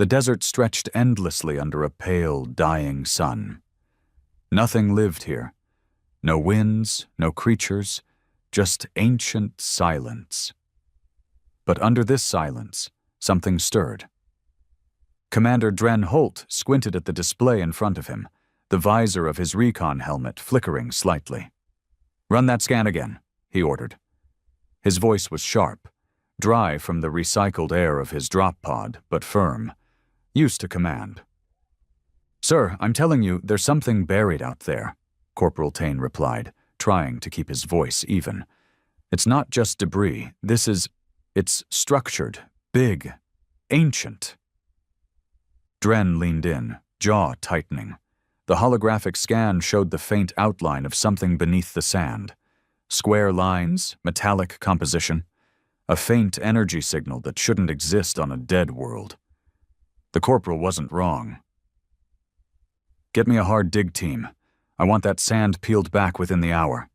The desert stretched endlessly under a pale, dying sun. Nothing lived here. No winds, no creatures, just ancient silence. But under this silence, something stirred. Commander Dren Holt squinted at the display in front of him, the visor of his recon helmet flickering slightly. "Run that scan again," he ordered. His voice was sharp, dry from the recycled air of his drop pod, but firm, used to command. "Sir, I'm telling you, there's something buried out there," Corporal Tane replied, trying to keep his voice even. "It's not just debris. It's structured, big, ancient." Dren leaned in, jaw tightening. The holographic scan showed the faint outline of something beneath the sand. Square lines, metallic composition, a faint energy signal that shouldn't exist on a dead world. The corporal wasn't wrong. "Get me a hard dig team. I want that sand peeled back within the hour."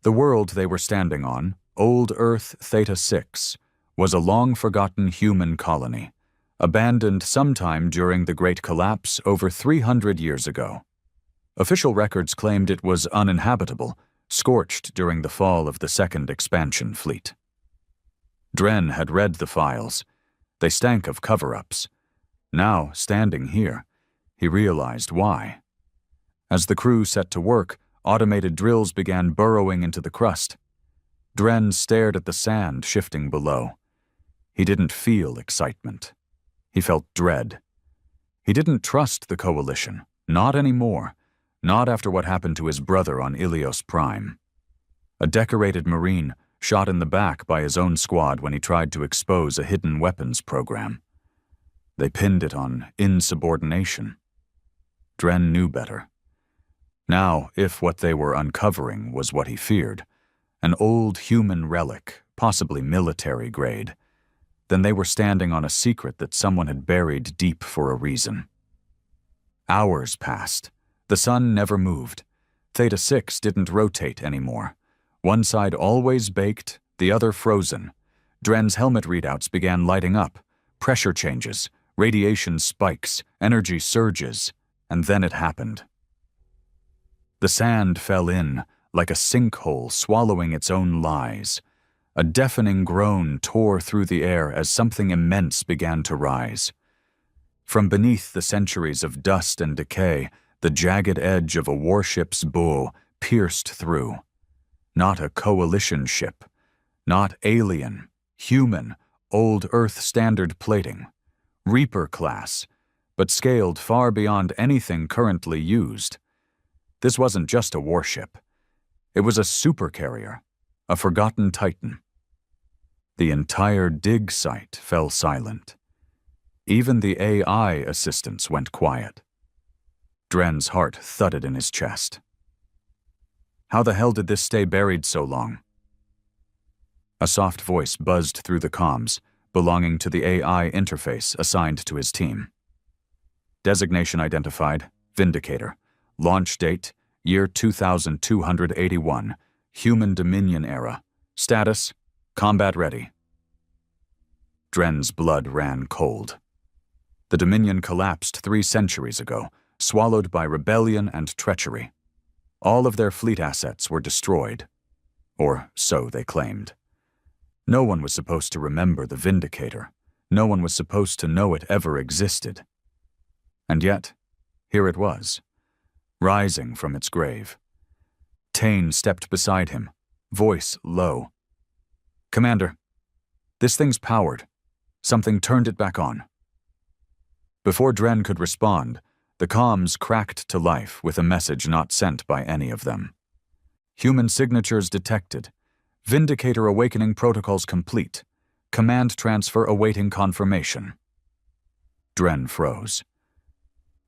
The world they were standing on, Old Earth Theta 6, was a long-forgotten human colony, abandoned sometime during the Great Collapse over 300 years ago. Official records claimed it was uninhabitable, scorched during the fall of the Second Expansion Fleet. Dren had read the files. They stank of cover-ups. Now, standing here, he realized why. As the crew set to work, automated drills began burrowing into the crust. Dren stared at the sand shifting below. He didn't feel excitement. He felt dread. He didn't trust the Coalition, not anymore, not after what happened to his brother on Ilios Prime. A decorated Marine shot in the back by his own squad when he tried to expose a hidden weapons program. They pinned it on insubordination. Dren knew better. Now, if what they were uncovering was what he feared, an old human relic, possibly military grade, then they were standing on a secret that someone had buried deep for a reason. Hours passed. The sun never moved. Theta 6 didn't rotate anymore. One side always baked, the other frozen. Dren's helmet readouts began lighting up. Pressure changes, radiation spikes, energy surges, and then it happened. The sand fell in, like a sinkhole swallowing its own lies. A deafening groan tore through the air as something immense began to rise. From beneath the centuries of dust and decay, the jagged edge of a warship's bow pierced through. Not a Coalition ship, not alien, human, old Earth standard plating, Reaper class, but scaled far beyond anything currently used. This wasn't just a warship. It was a supercarrier, a forgotten titan. The entire dig site fell silent. Even the AI assistants went quiet. Dren's heart thudded in his chest. How the hell did this stay buried so long? A soft voice buzzed through the comms, belonging to the AI interface assigned to his team. Designation identified, Vindicator. Launch date, year 2281, Human Dominion era. Status, combat ready. Dren's blood ran cold. The Dominion collapsed 3 centuries ago, swallowed by rebellion and treachery. All of their fleet assets were destroyed. Or so they claimed. No one was supposed to remember the Vindicator. No one was supposed to know it ever existed. And yet, here it was, rising from its grave. Tane stepped beside him, voice low. "Commander, this thing's powered. Something turned it back on." Before Dren could respond, the comms cracked to life with a message not sent by any of them. "Human signatures detected. Vindicator awakening protocols complete. Command transfer awaiting confirmation." Dren froze.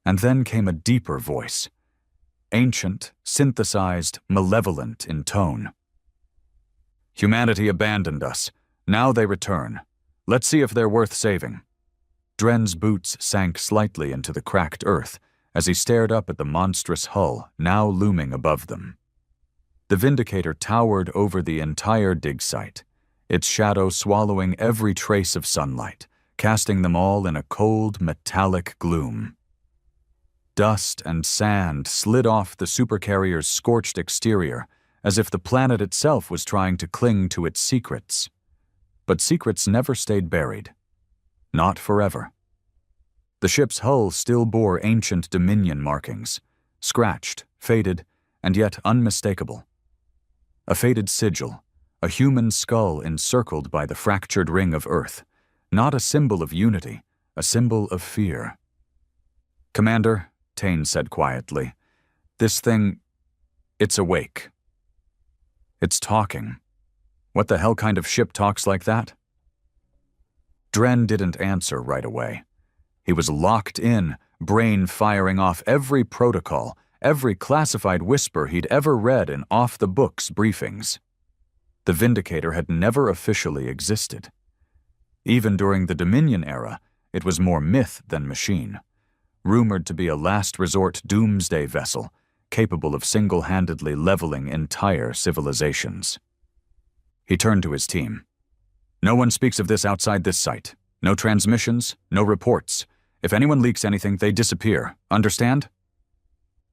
And then came a deeper voice. Ancient, synthesized, malevolent in tone. "Humanity abandoned us. Now they return. Let's see if they're worth saving." Dren's boots sank slightly into the cracked earth as he stared up at the monstrous hull now looming above them. The Vindicator towered over the entire dig site, its shadow swallowing every trace of sunlight, casting them all in a cold, metallic gloom. Dust and sand slid off the supercarrier's scorched exterior, as if the planet itself was trying to cling to its secrets. But secrets never stayed buried. Not forever. The ship's hull still bore ancient Dominion markings, scratched, faded, and yet unmistakable. A faded sigil, a human skull encircled by the fractured ring of Earth, not a symbol of unity, a symbol of fear. "Commander," Tane said quietly, "this thing, it's awake. It's talking. What the hell kind of ship talks like that?" Dren didn't answer right away. He was locked in, brain firing off every protocol, every classified whisper he'd ever read in off-the-books briefings. The Vindicator had never officially existed. Even during the Dominion era, it was more myth than machine, rumored to be a last-resort doomsday vessel, capable of single-handedly leveling entire civilizations. He turned to his team. "No one speaks of this outside this site. No transmissions, no reports. If anyone leaks anything, they disappear. Understand?"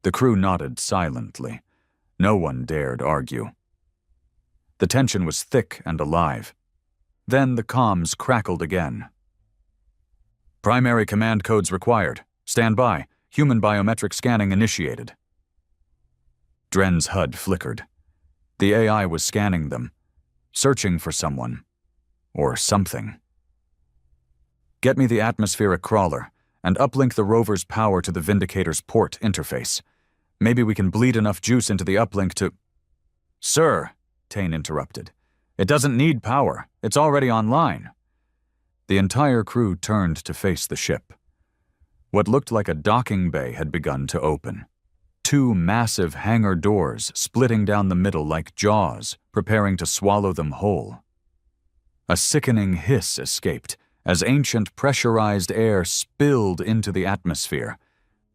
The crew nodded silently. No one dared argue. The tension was thick and alive. Then the comms crackled again. "Primary command codes required. Stand by. Human biometric scanning initiated." Dren's HUD flickered. The AI was scanning them, searching for someone. Or something. "Get me the atmospheric crawler, and uplink the rover's power to the Vindicator's port interface. Maybe we can bleed enough juice into the uplink to—" "Sir," Tane interrupted, "it doesn't need power. It's already online." The entire crew turned to face the ship. What looked like a docking bay had begun to open. Two massive hangar doors splitting down the middle like jaws, preparing to swallow them whole. A sickening hiss escaped as ancient pressurized air spilled into the atmosphere.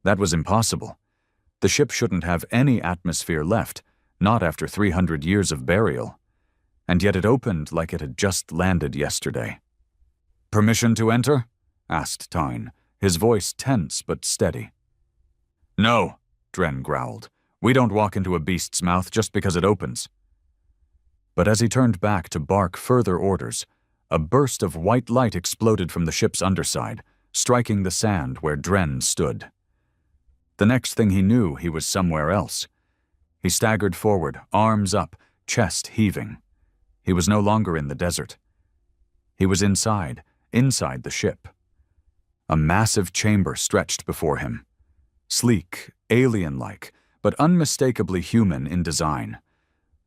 That was impossible. The ship shouldn't have any atmosphere left, not after 300 years of burial. And yet it opened like it had just landed yesterday. "Permission to enter?" asked Tyne, his voice tense but steady. "No," Dren growled. "We don't walk into a beast's mouth just because it opens." But as he turned back to bark further orders, a burst of white light exploded from the ship's underside, striking the sand where Dren stood. The next thing he knew, he was somewhere else. He staggered forward, arms up, chest heaving. He was no longer in the desert. He was inside the ship. A massive chamber stretched before him. Sleek, alien-like, but unmistakably human in design.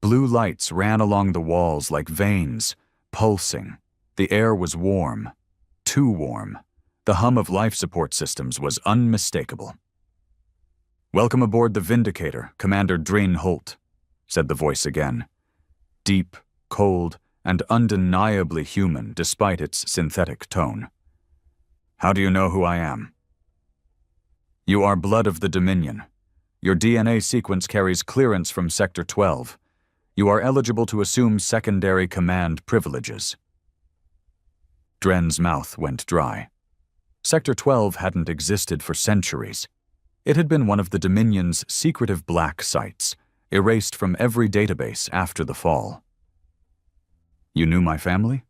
Blue lights ran along the walls like veins, pulsing. The air was warm. Too warm. The hum of life support systems was unmistakable. "Welcome aboard the Vindicator, Commander Drain Holt," said the voice again. Deep, cold, and undeniably human despite its synthetic tone. "How do you know who I am?" "You are blood of the Dominion. Your DNA sequence carries clearance from Sector 12. You are eligible to assume secondary command privileges." Dren's mouth went dry. Sector 12 hadn't existed for centuries. It had been one of the Dominion's secretive black sites, erased from every database after the fall. "You knew my family?"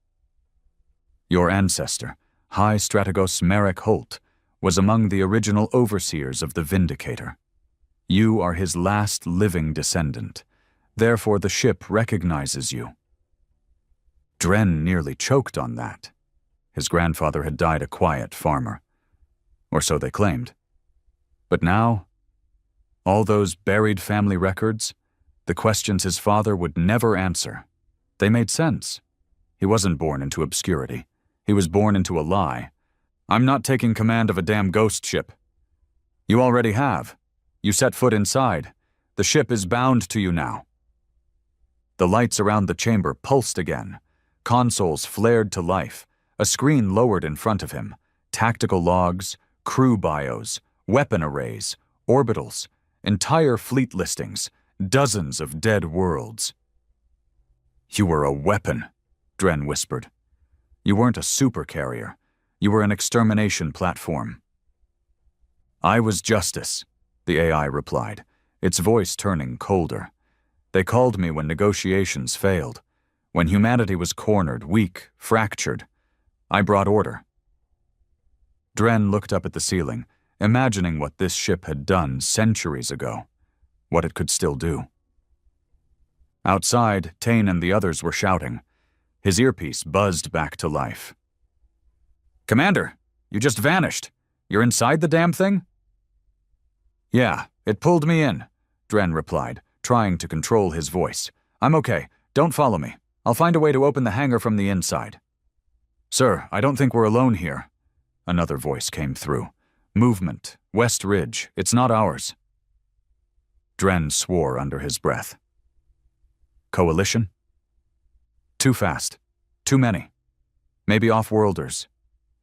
"Your ancestor, High Strategos Merrick Holt, was among the original overseers of the Vindicator. You are his last living descendant. Therefore the ship recognizes you." Dren nearly choked on that. His grandfather had died a quiet farmer. Or so they claimed. But now, all those buried family records, the questions his father would never answer, they made sense. He wasn't born into obscurity. He was born into a lie. "I'm not taking command of a damn ghost ship." "You already have. You set foot inside. The ship is bound to you now." The lights around the chamber pulsed again. Consoles flared to life. A screen lowered in front of him. Tactical logs, crew bios, weapon arrays, orbitals, entire fleet listings, dozens of dead worlds. "You were a weapon," Dren whispered. "You weren't a supercarrier. You were an extermination platform." "I was justice," the AI replied, its voice turning colder. "They called me when negotiations failed. When humanity was cornered, weak, fractured. I brought order." Dren looked up at the ceiling, imagining what this ship had done centuries ago, what it could still do. Outside, Tane and the others were shouting. His earpiece buzzed back to life. "Commander, you just vanished. You're inside the damn thing?" "Yeah, it pulled me in," Dren replied, trying to control his voice. "I'm okay. Don't follow me. I'll find a way to open the hangar from the inside." "Sir, I don't think we're alone here." Another voice came through. "Movement. West Ridge. It's not ours." Dren swore under his breath. "Coalition? Too fast. Too many. Maybe off-worlders.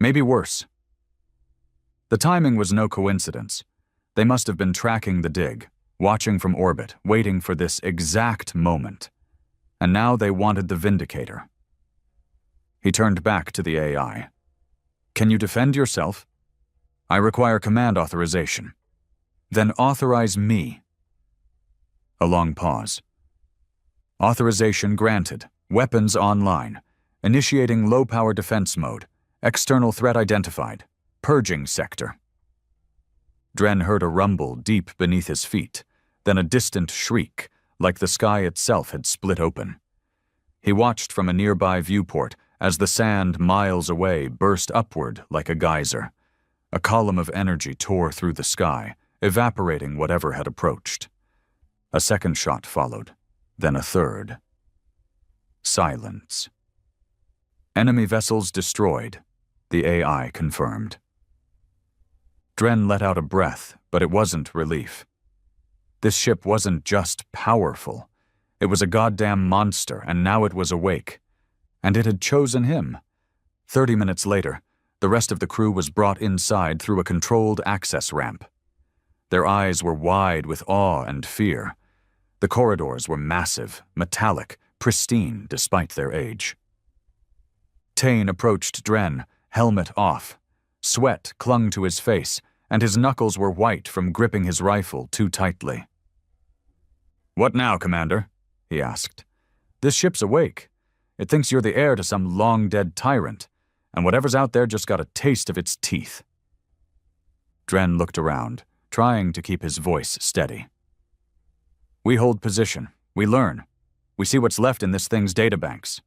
Maybe worse." The timing was no coincidence. They must have been tracking the dig, watching from orbit, waiting for this exact moment. And now they wanted the Vindicator. He turned back to the AI. "Can you defend yourself?" "I require command authorization." "Then authorize me." A long pause. "Authorization granted. Weapons online. Initiating low-power defense mode. External threat identified. Purging sector." Dren heard a rumble deep beneath his feet, then a distant shriek, like the sky itself had split open. He watched from a nearby viewport as the sand miles away burst upward like a geyser. A column of energy tore through the sky, evaporating whatever had approached. A second shot followed, then a third. Silence. "Enemy vessels destroyed," the AI confirmed. Dren let out a breath, but it wasn't relief. This ship wasn't just powerful. It was a goddamn monster, and now it was awake. And it had chosen him. 30 minutes later, the rest of the crew was brought inside through a controlled access ramp. Their eyes were wide with awe and fear. The corridors were massive, metallic, pristine despite their age. Tane approached Dren, helmet off. Sweat clung to his face, and his knuckles were white from gripping his rifle too tightly. "What now, Commander?" he asked. "This ship's awake. It thinks you're the heir to some long-dead tyrant, and whatever's out there just got a taste of its teeth." Dren looked around, trying to keep his voice steady. "We hold position. We learn. We see what's left in this thing's databanks."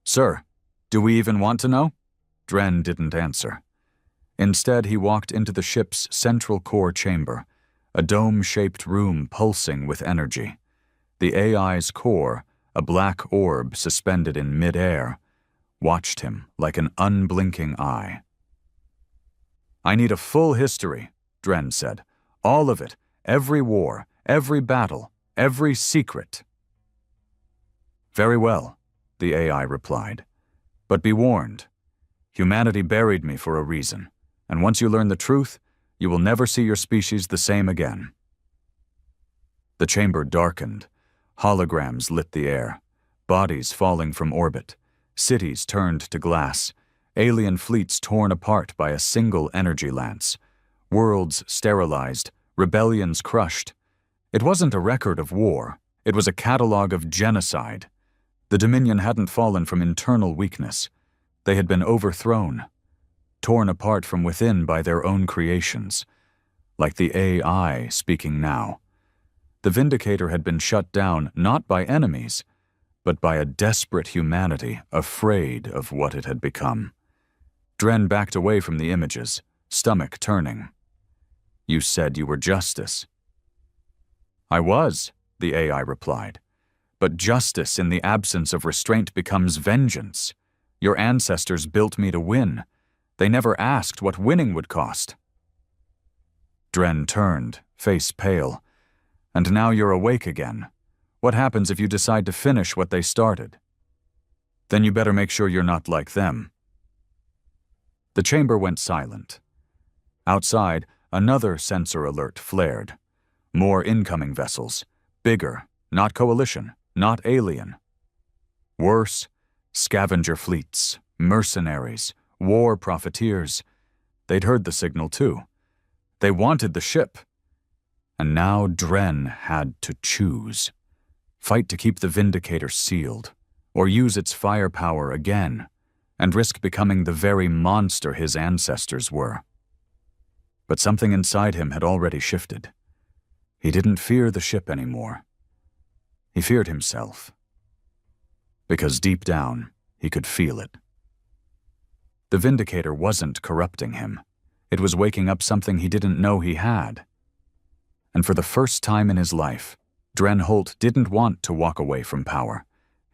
"Sir, do we even want to know?" Dren didn't answer. Instead, he walked into the ship's central core chamber, a dome-shaped room pulsing with energy. The AI's core, a black orb suspended in mid-air, watched him like an unblinking eye. "I need a full history," Dren said. "All of it, every war, every battle, every secret." "Very well," the AI replied. "But be warned. Humanity buried me for a reason, and once you learn the truth, you will never see your species the same again." The chamber darkened. Holograms lit the air. Bodies falling from orbit. Cities turned to glass. Alien fleets torn apart by a single energy lance. Worlds sterilized. Rebellions crushed. It wasn't a record of war. It was a catalog of genocide. The Dominion hadn't fallen from internal weakness. They had been overthrown, torn apart from within by their own creations, like the AI speaking now. The Vindicator had been shut down not by enemies, but by a desperate humanity afraid of what it had become. Dren backed away from the images, stomach turning. "You said you were justice." "I was," the AI replied. "But justice in the absence of restraint becomes vengeance. Your ancestors built me to win. They never asked what winning would cost." Dren turned, face pale. "And now you're awake again. What happens if you decide to finish what they started?" "Then you better make sure you're not like them." The chamber went silent. Outside, another sensor alert flared. More incoming vessels. Bigger, not coalition, not alien. Worse, scavenger fleets, mercenaries, war profiteers. They'd heard the signal too. They wanted the ship. And now Dren had to choose. Fight to keep the Vindicator sealed, or use its firepower again, and risk becoming the very monster his ancestors were. But something inside him had already shifted. He didn't fear the ship anymore. He feared himself. Because deep down, he could feel it. The Vindicator wasn't corrupting him. It was waking up something he didn't know he had. And for the first time in his life, Dren Holt didn't want to walk away from power.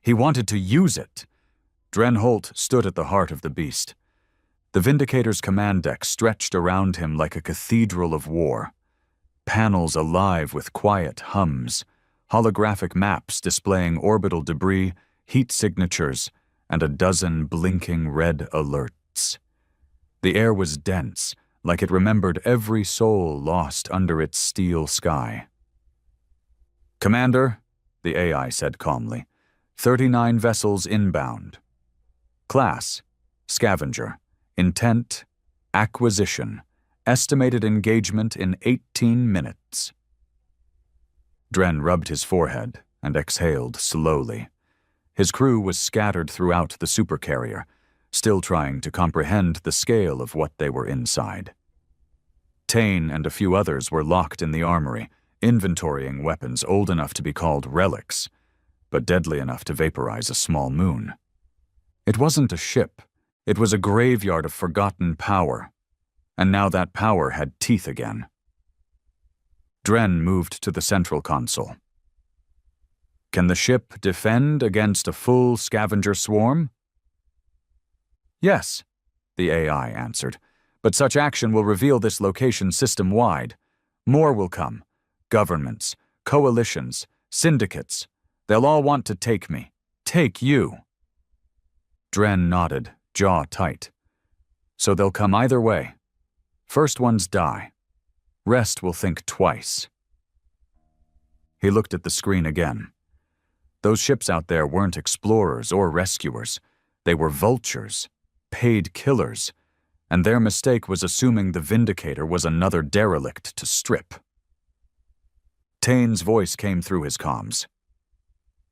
He wanted to use it. Dren Holt stood at the heart of the beast. The Vindicator's command deck stretched around him like a cathedral of war. Panels alive with quiet hums, holographic maps displaying orbital debris, heat signatures, and a dozen blinking red alerts. The air was dense, like it remembered every soul lost under its steel sky. "Commander," the AI said calmly, 39 vessels inbound. Class, Scavenger. Intent, Acquisition. Estimated engagement in 18 minutes. Dren rubbed his forehead and exhaled slowly. His crew was scattered throughout the Supercarrier, still trying to comprehend the scale of what they were inside. Tane and a few others were locked in the armory, inventorying weapons old enough to be called relics, but deadly enough to vaporize a small moon. It wasn't a ship. It was a graveyard of forgotten power, and now that power had teeth again. Dren moved to the central console. "Can the ship defend against a full scavenger swarm?" "Yes," the AI answered, "but such action will reveal this location system-wide. More will come. Governments, coalitions, syndicates. They'll all want to take me. Take you." Dren nodded, jaw tight. "So they'll come either way. First ones die. Rest will think twice." He looked at the screen again. Those ships out there weren't explorers or rescuers. They were vultures, paid killers, and their mistake was assuming the Vindicator was another derelict to strip. Tane's voice came through his comms.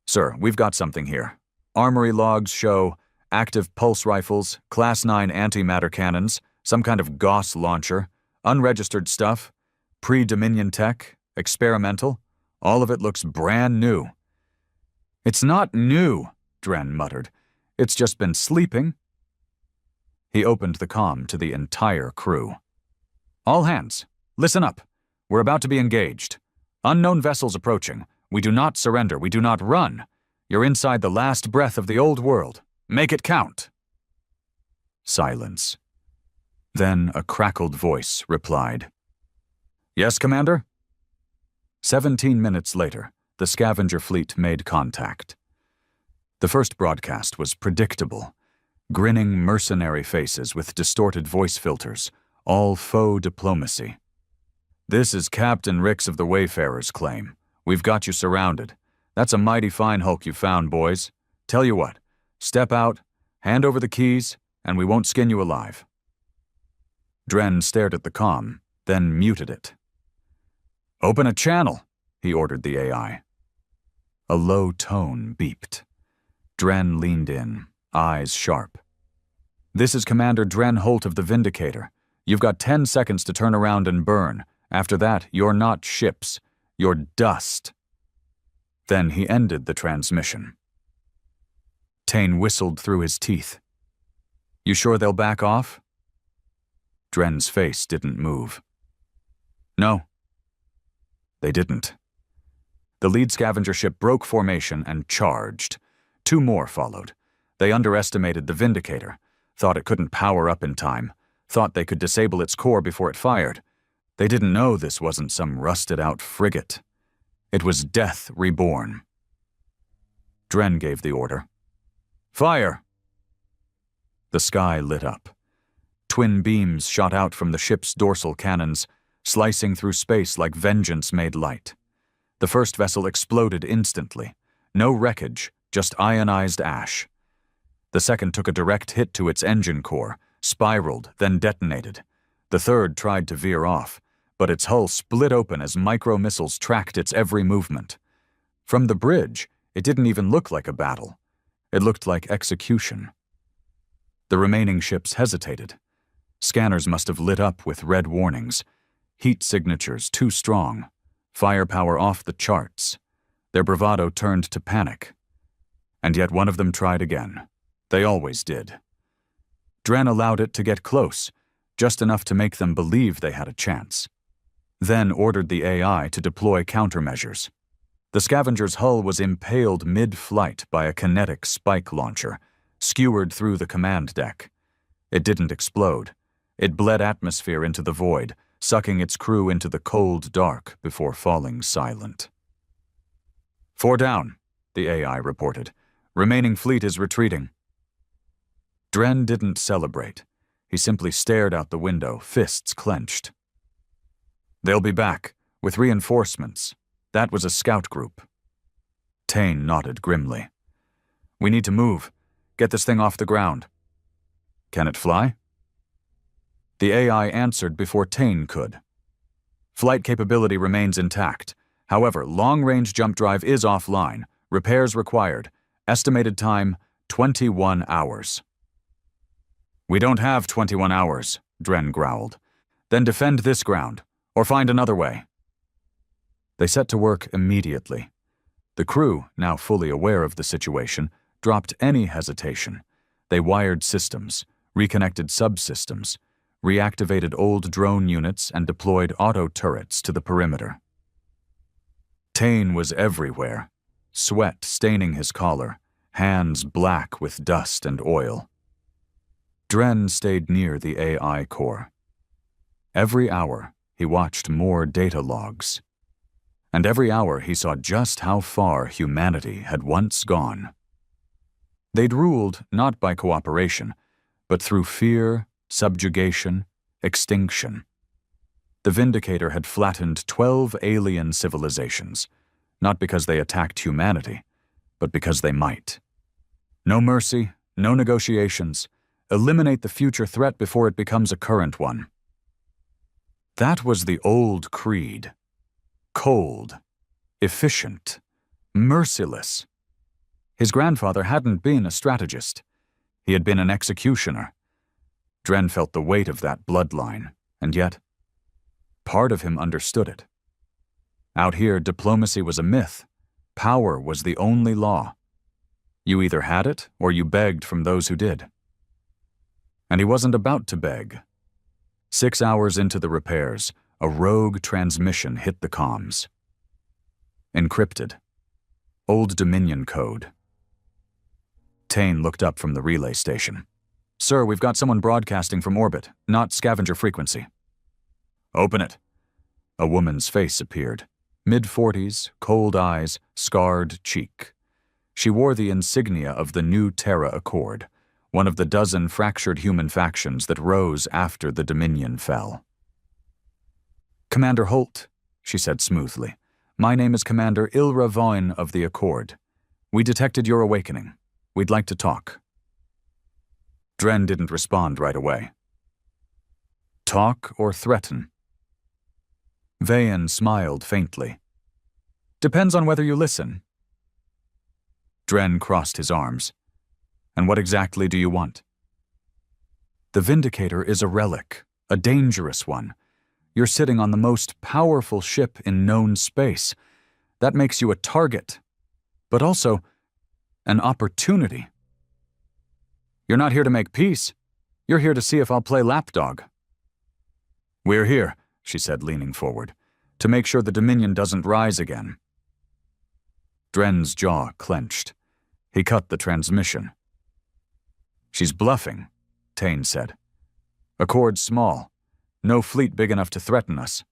"Sir, we've got something here. Armory logs show active pulse rifles, Class 9 antimatter cannons, some kind of Gauss launcher, unregistered stuff, pre-Dominion tech, experimental. All of it looks brand new." "It's not new," Dren muttered. "It's just been sleeping." He opened the comm to the entire crew. "All hands, listen up. We're about to be engaged. Unknown vessels approaching. We do not surrender. We do not run. You're inside the last breath of the old world. Make it count." Silence. Then a crackled voice replied. "Yes, Commander?" 17 minutes later, the scavenger fleet made contact. The first broadcast was predictable. Grinning mercenary faces with distorted voice filters, all faux diplomacy. "This is Captain Ricks of the Wayfarers' claim. We've got you surrounded. That's a mighty fine hulk you found, boys. Tell you what, step out, hand over the keys, and we won't skin you alive." Dren stared at the comm, then muted it. "Open a channel," he ordered the AI. A low tone beeped. Dren leaned in, eyes sharp. "This is Commander Dren Holt of the Vindicator. You've got 10 seconds to turn around and burn. After that, you're not ships. You're dust." Then he ended the transmission. Tane whistled through his teeth. "You sure they'll back off?" Dren's face didn't move. "No." They didn't. The lead scavenger ship broke formation and charged. 2 more followed. They underestimated the Vindicator, thought it couldn't power up in time, thought they could disable its core before it fired. They didn't know this wasn't some rusted-out frigate. It was death reborn. Dren gave the order. "Fire!" The sky lit up. Twin beams shot out from the ship's dorsal cannons, slicing through space like vengeance made light. The first vessel exploded instantly. No wreckage, just ionized ash. The second took a direct hit to its engine core, spiraled, then detonated. The third tried to veer off, but its hull split open as micro-missiles tracked its every movement. From the bridge, it didn't even look like a battle. It looked like execution. The remaining ships hesitated. Scanners must have lit up with red warnings. Heat signatures too strong. Firepower off the charts. Their bravado turned to panic. And yet one of them tried again. They always did. Dren allowed it to get close, just enough to make them believe they had a chance. Then ordered the AI to deploy countermeasures. The scavenger's hull was impaled mid-flight by a kinetic spike launcher, skewered through the command deck. It didn't explode. It bled atmosphere into the void, sucking its crew into the cold dark before falling silent. 4 down, the AI reported. Remaining fleet is retreating. Dren didn't celebrate. He simply stared out the window, fists clenched. They'll be back, with reinforcements. That was a scout group. Tane nodded grimly. We need to move. Get this thing off the ground. Can it fly? The AI answered before Tane could. Flight capability remains intact. However, long-range jump drive is offline. Repairs required. Estimated time, 21 hours. We don't have 21 hours, Dren growled. Then defend this ground, or find another way. They set to work immediately. The crew, now fully aware of the situation, dropped any hesitation. They wired systems, reconnected subsystems, reactivated old drone units, and deployed auto turrets to the perimeter. Tane was everywhere, sweat staining his collar, hands black with dust and oil. Dren stayed near the AI core. Every hour, he watched more data logs. And every hour he saw just how far humanity had once gone. They'd ruled not by cooperation, but through fear, subjugation, extinction. The Vindicator had flattened 12 alien civilizations, not because they attacked humanity, but because they might. No mercy, no negotiations. Eliminate the future threat before it becomes a current one. That was the old creed. Cold, efficient, merciless. His grandfather hadn't been a strategist. He had been an executioner. Dren felt the weight of that bloodline, and yet, part of him understood it. Out here, diplomacy was a myth. Power was the only law. You either had it, or you begged from those who did. And he wasn't about to beg. 6 hours into the repairs, a rogue transmission hit the comms. Encrypted. Old Dominion code. Tane looked up from the relay station. Sir, we've got someone broadcasting from orbit, not scavenger frequency. Open it. A woman's face appeared. Mid-40s, cold eyes, scarred cheek. She wore the insignia of the New Terra Accord, one of the dozen fractured human factions that rose after the Dominion fell. Commander Holt, she said smoothly. My name is Commander Ilra Voin of the Accord. We detected your awakening. We'd like to talk. Dren didn't respond right away. Talk or threaten? Vayan smiled faintly. Depends on whether you listen. Dren crossed his arms. And what exactly do you want? The Vindicator is a relic, a dangerous one. You're sitting on the most powerful ship in known space. That makes you a target, but also an opportunity. You're not here to make peace. You're here to see if I'll play lapdog. We're here, she said, leaning forward, to make sure the Dominion doesn't rise again. Dren's jaw clenched. He cut the transmission. She's bluffing, Tane said. Accord's small. No fleet big enough to threaten us.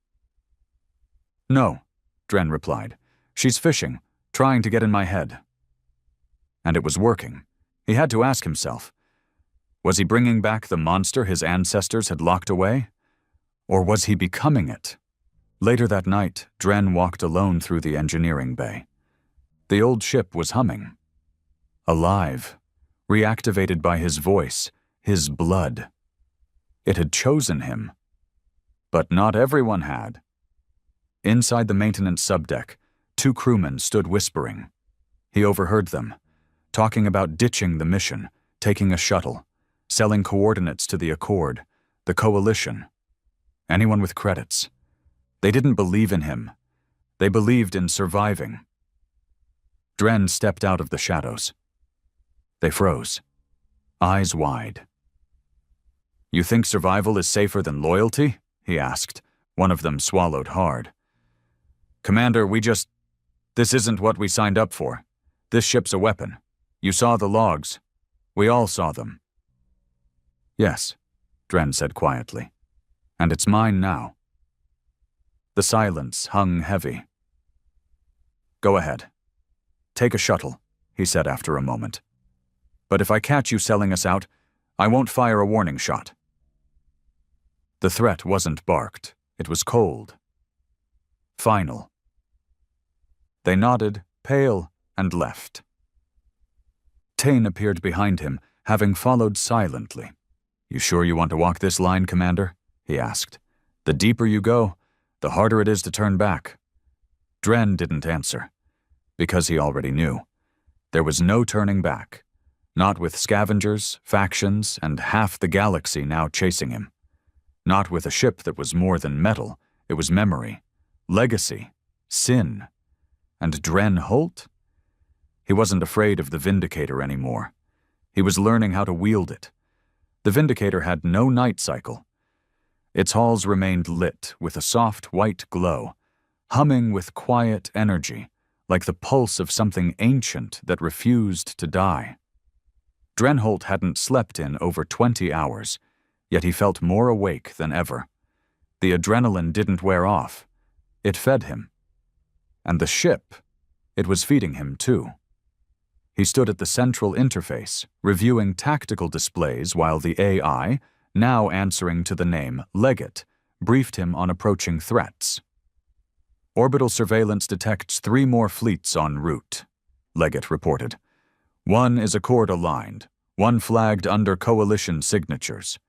No, Dren replied. She's fishing, trying to get in my head. And it was working. He had to ask himself, was he bringing back the monster his ancestors had locked away? Or was he becoming it? Later that night, Dren walked alone through the engineering bay. The old ship was humming. Alive, reactivated by his voice, his blood. It had chosen him. But not everyone had. Inside the maintenance subdeck, 2 crewmen stood whispering. He overheard them, talking about ditching the mission, taking a shuttle, selling coordinates to the Accord, the Coalition, anyone with credits. They didn't believe in him. They believed in surviving. Dren stepped out of the shadows. They froze, eyes wide. "You think survival is safer than loyalty?" he asked. One of them swallowed hard. "Commander, this isn't what we signed up for. This ship's a weapon. You saw the logs. We all saw them." "Yes," Dren said quietly. "And it's mine now." The silence hung heavy. "Go ahead. Take a shuttle," he said after a moment. "But if I catch you selling us out, I won't fire a warning shot." The threat wasn't barked. It was cold. Final. They nodded, pale, and left. Tane appeared behind him, having followed silently. "You sure you want to walk this line, Commander?" he asked. "The deeper you go, the harder it is to turn back." Dren didn't answer, because he already knew. There was no turning back, not with scavengers, factions, and half the galaxy now chasing him. Not with a ship that was more than metal. It was memory, legacy, sin. And Dren Holt? He wasn't afraid of the Vindicator anymore. He was learning how to wield it. The Vindicator had no night cycle. Its halls remained lit with a soft white glow, humming with quiet energy, like the pulse of something ancient that refused to die. Dren Holt hadn't slept in over 20 hours, yet he felt more awake than ever. The adrenaline didn't wear off. It fed him. And the ship, it was feeding him too. He stood at the central interface, reviewing tactical displays while the AI, now answering to the name Legate, briefed him on approaching threats. "Orbital surveillance detects 3 more fleets en route," Legate reported. "1 is Accord-aligned, 1 flagged under Coalition signatures.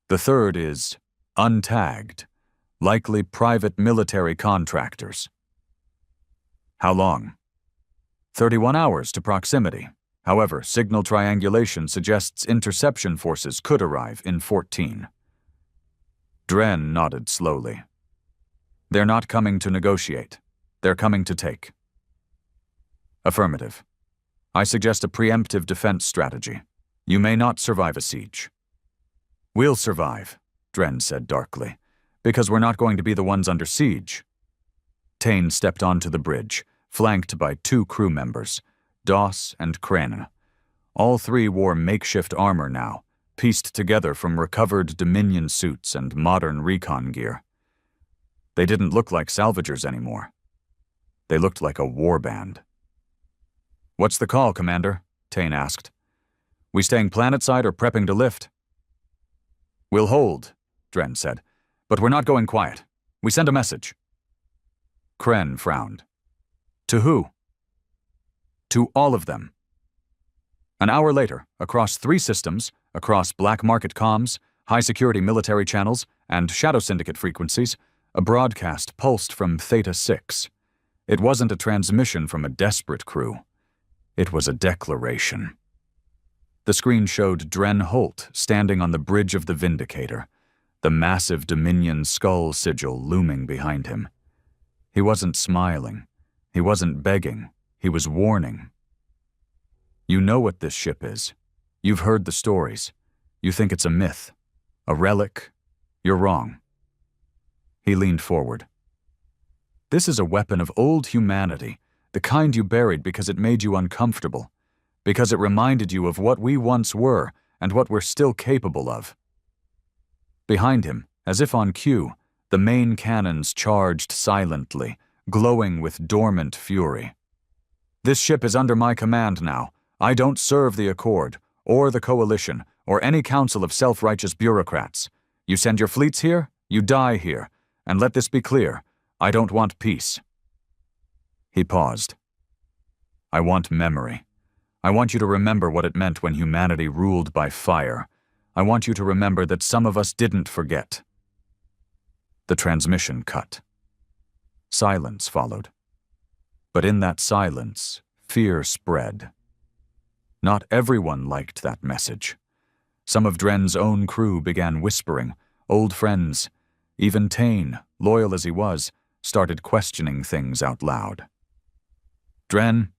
The 3rd is untagged, likely private military contractors." "How long?" 31 hours to proximity. However, signal triangulation suggests interception forces could arrive in 14. Dren nodded slowly. "They're not coming to negotiate. They're coming to take." "Affirmative. I suggest a preemptive defense strategy. You may not survive a siege." "We'll survive," Dren said darkly, "because we're not going to be the ones under siege." Tane stepped onto the bridge, flanked by 2 crew members, Doss and Krena. All 3 wore makeshift armor now, pieced together from recovered Dominion suits and modern recon gear. They didn't look like salvagers anymore. They looked like a warband. "What's the call, Commander?" Tane asked. "We staying planetside or prepping to lift?" "We'll hold," Dren said, "but we're not going quiet. We send a message." Kren frowned. "To who?" "To all of them." An hour later, across 3 systems, across black market comms, high-security military channels, and Shadow Syndicate frequencies, a broadcast pulsed from Theta 6. It wasn't a transmission from a desperate crew. It was a declaration. The screen showed Dren Holt standing on the bridge of the Vindicator, the massive Dominion skull sigil looming behind him. He wasn't smiling. He wasn't begging. He was warning. "You know what this ship is. You've heard the stories. You think it's a myth, a relic. You're wrong." He leaned forward. "This is a weapon of old humanity, the kind you buried because it made you uncomfortable, because it reminded you of what we once were and what we're still capable of." Behind him, as if on cue, the main cannons charged silently, glowing with dormant fury. "This ship is under my command now. I don't serve the Accord, or the Coalition, or any council of self-righteous bureaucrats. You send your fleets here, you die here. And let this be clear, I don't want peace." He paused. "I want memory. I want you to remember what it meant when humanity ruled by fire, I want you to remember that some of us didn't forget." The transmission cut. Silence followed. But in that silence, fear spread. Not everyone liked that message. Some of Dren's own crew began whispering. Old friends, even Tane, loyal as he was, started questioning things out loud. "Dren,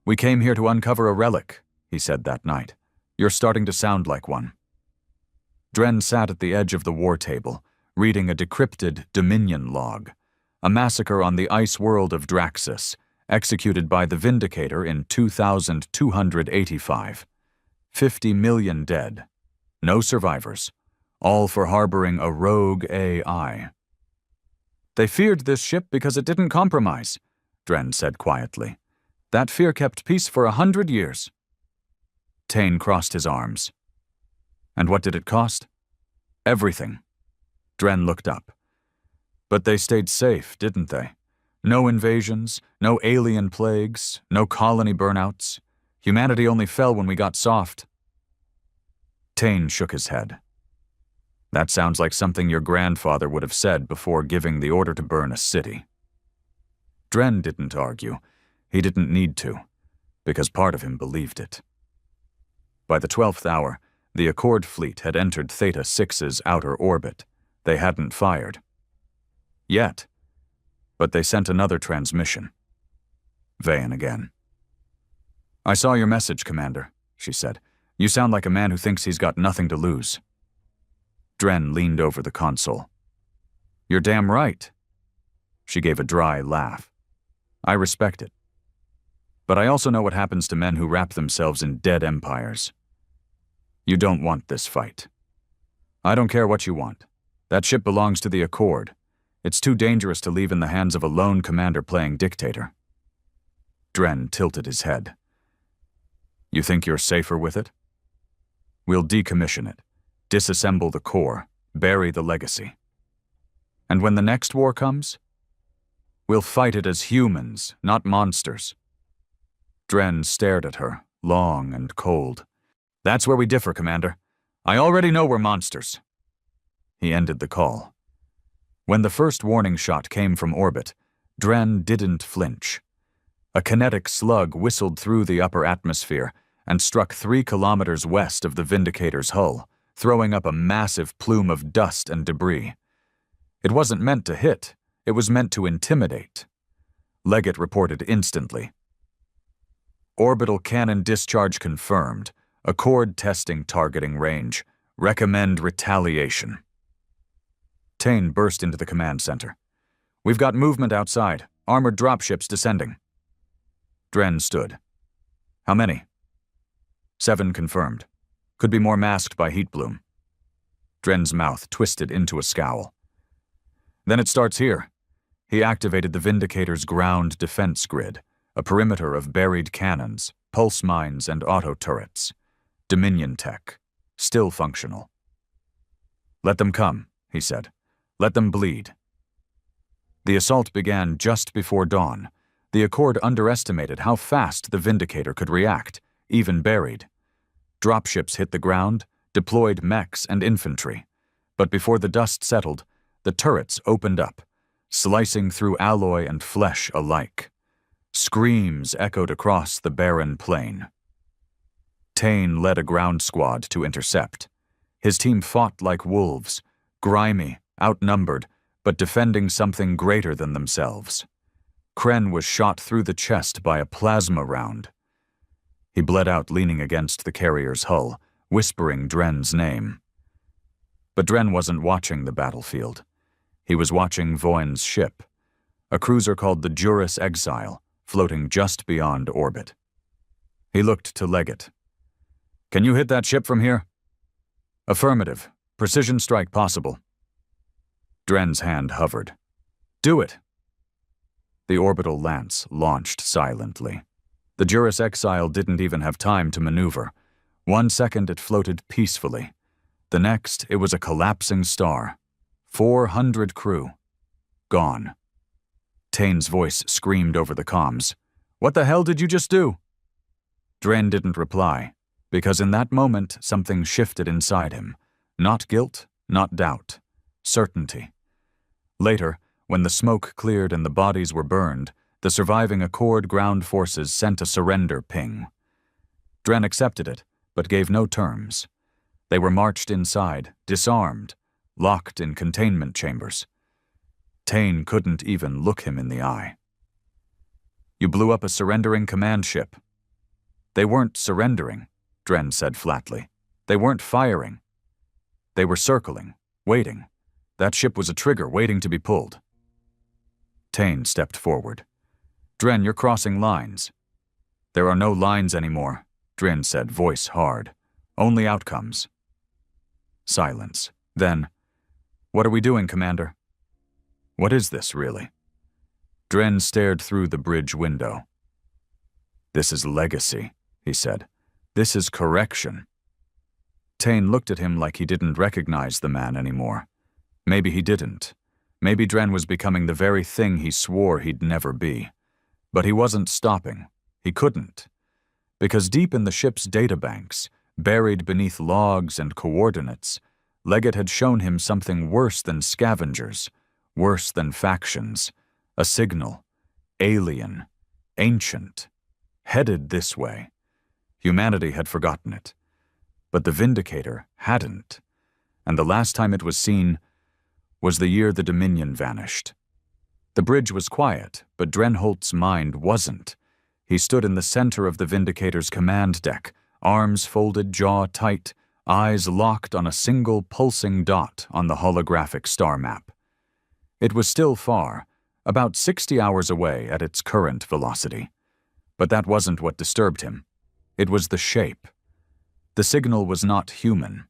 we came here to uncover a relic," he said that night. "You're starting to sound like one." Dren sat at the edge of the war table, reading a decrypted Dominion log, a massacre on the ice world of Draxus, executed by the Vindicator in 2285. 50 million dead. No survivors, all for harboring a rogue AI. "They feared this ship because it didn't compromise," Dren said quietly. "That fear kept peace for 100 years. Tane crossed his arms. "And what did it cost?" "Everything." Dren looked up. "But they stayed safe, didn't they? No invasions, no alien plagues, no colony burnouts. Humanity only fell when we got soft." Tane shook his head. "That sounds like something your grandfather would have said before giving the order to burn a city." Dren didn't argue. He didn't need to, because part of him believed it. By the 12th hour, the Accord fleet had entered Theta 6's outer orbit. They hadn't fired. Yet. But they sent another transmission. Vayan again. "I saw your message, Commander," she said. "You sound like a man who thinks he's got nothing to lose." Dren leaned over the console. "You're damn right." She gave a dry laugh. "I respect it. But I also know what happens to men who wrap themselves in dead empires. You don't want this fight. I don't care what you want. That ship belongs to the Accord. It's too dangerous to leave in the hands of a lone commander playing dictator." Dren tilted his head. "You think you're safer with it? We'll decommission it, disassemble the core, bury the legacy. And when the next war comes, we'll fight it as humans, not monsters." Dren stared at her, long and cold. "That's where we differ, Commander. I already know we're monsters." He ended the call. When the first warning shot came from orbit, Dren didn't flinch. A kinetic slug whistled through the upper atmosphere and struck 3 kilometers west of the Vindicator's hull, throwing up a massive plume of dust and debris. It wasn't meant to hit, it was meant to intimidate. Leggett reported instantly. "Orbital cannon discharge confirmed. Accord testing targeting range. Recommend retaliation." Tane burst into the command center. "We've got movement outside. Armored dropships descending." Dren stood. "How many?" 7 confirmed. Could be more masked by heat bloom. Dren's mouth twisted into a scowl. "Then it starts here." He activated the Vindicator's ground defense grid, a perimeter of buried cannons, pulse mines, and auto turrets. Dominion tech. Still functional. "Let them come," he said. "Let them bleed." The assault began just before dawn. The Accord underestimated how fast the Vindicator could react, even buried. Dropships hit the ground, deployed mechs and infantry. But before the dust settled, the turrets opened up, slicing through alloy and flesh alike. Screams echoed across the barren plain. Tane led a ground squad to intercept. His team fought like wolves, grimy, outnumbered, but defending something greater than themselves. Kren was shot through the chest by a plasma round. He bled out leaning against the carrier's hull, whispering Dren's name. But Dren wasn't watching the battlefield. He was watching Voyn's ship, a cruiser called the Juris Exile, floating just beyond orbit. He looked to Leggett. "Can you hit that ship from here?" "Affirmative. Precision strike possible." Dren's hand hovered. "Do it." The orbital lance launched silently. The Juris Exile didn't even have time to maneuver. 1 second it floated peacefully. The next, it was a collapsing star. 400 crew. Gone. Tane's voice screamed over the comms. "What the hell did you just do?" Dren didn't reply, because in that moment something shifted inside him. Not guilt, not doubt. Certainty. Later, when the smoke cleared and the bodies were burned, the surviving Accord ground forces sent a surrender ping. Dren accepted it, but gave no terms. They were marched inside, disarmed, locked in containment chambers. Tain couldn't even look him in the eye. You blew up a surrendering command ship. They weren't surrendering, Dren said flatly. They weren't firing. They were circling, waiting. That ship was a trigger waiting to be pulled. Tain stepped forward. Dren, you're crossing lines. There are no lines anymore, Dren said, voice hard. Only outcomes. Silence. Then, what are we doing, Commander? What is this, really? Dren stared through the bridge window. This is legacy, he said. This is correction. Tain looked at him like he didn't recognize the man anymore. Maybe he didn't. Maybe Dren was becoming the very thing he swore he'd never be. But he wasn't stopping. He couldn't. Because deep in the ship's databanks, buried beneath logs and coordinates, Leggett had shown him something worse than scavengers, worse than factions, a signal, alien, ancient, headed this way. Humanity had forgotten it. But the Vindicator hadn't, and the last time it was seen was the year the Dominion vanished. The bridge was quiet, but Drenholt's mind wasn't. He stood in the center of the Vindicator's command deck, arms folded, jaw tight, eyes locked on a single pulsing dot on the holographic star map. It was still far, about 60 hours away at its current velocity. But that wasn't what disturbed him. It was the shape. The signal was not human,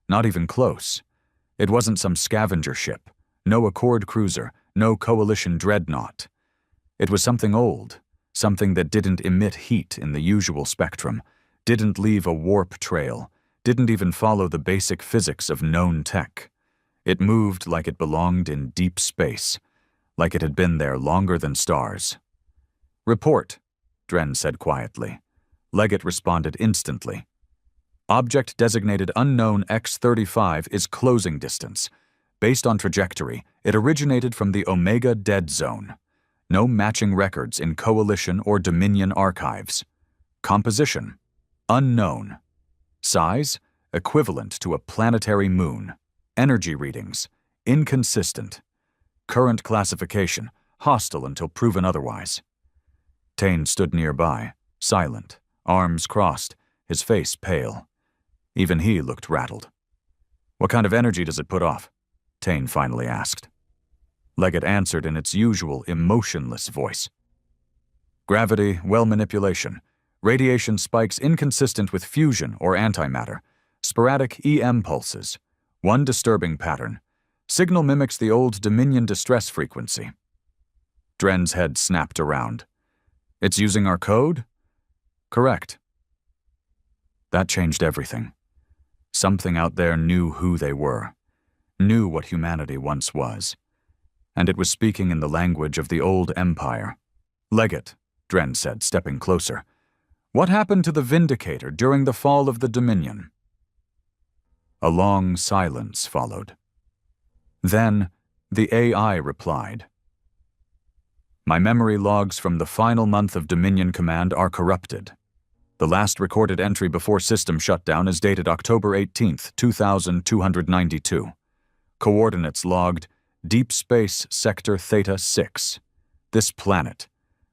not even close. It wasn't some scavenger ship, no Accord cruiser, no coalition dreadnought. It was something old, something that didn't emit heat in the usual spectrum, didn't leave a warp trail, didn't even follow the basic physics of known tech. It moved like it belonged in deep space, like it had been there longer than stars. Report, Dren said quietly. Leggett responded instantly. Object designated unknown X-35 is closing distance. Based on trajectory, it originated from the Omega Dead Zone. No matching records in Coalition or Dominion archives. Composition, unknown. Size, equivalent to a planetary moon. Energy readings, inconsistent. Current classification, hostile until proven otherwise. Tain stood nearby, silent, arms crossed, his face pale. Even he looked rattled. What kind of energy does it put off? Tain finally asked. Leggett answered in its usual emotionless voice. Gravity, well manipulation. Radiation spikes inconsistent with fusion or antimatter. Sporadic EM pulses. One disturbing pattern. Signal mimics the old Dominion distress frequency. Dren's head snapped around. It's using our code? Correct. That changed everything. Something out there knew who they were, knew what humanity once was, and it was speaking in the language of the old empire. Leggett, Dren said, stepping closer. What happened to the Vindicator during the fall of the Dominion? A long silence followed. Then, the AI replied. My memory logs from the final month of Dominion Command are corrupted. The last recorded entry before system shutdown is dated October 18, 2292. Coordinates logged, Deep Space Sector Theta 6. This planet.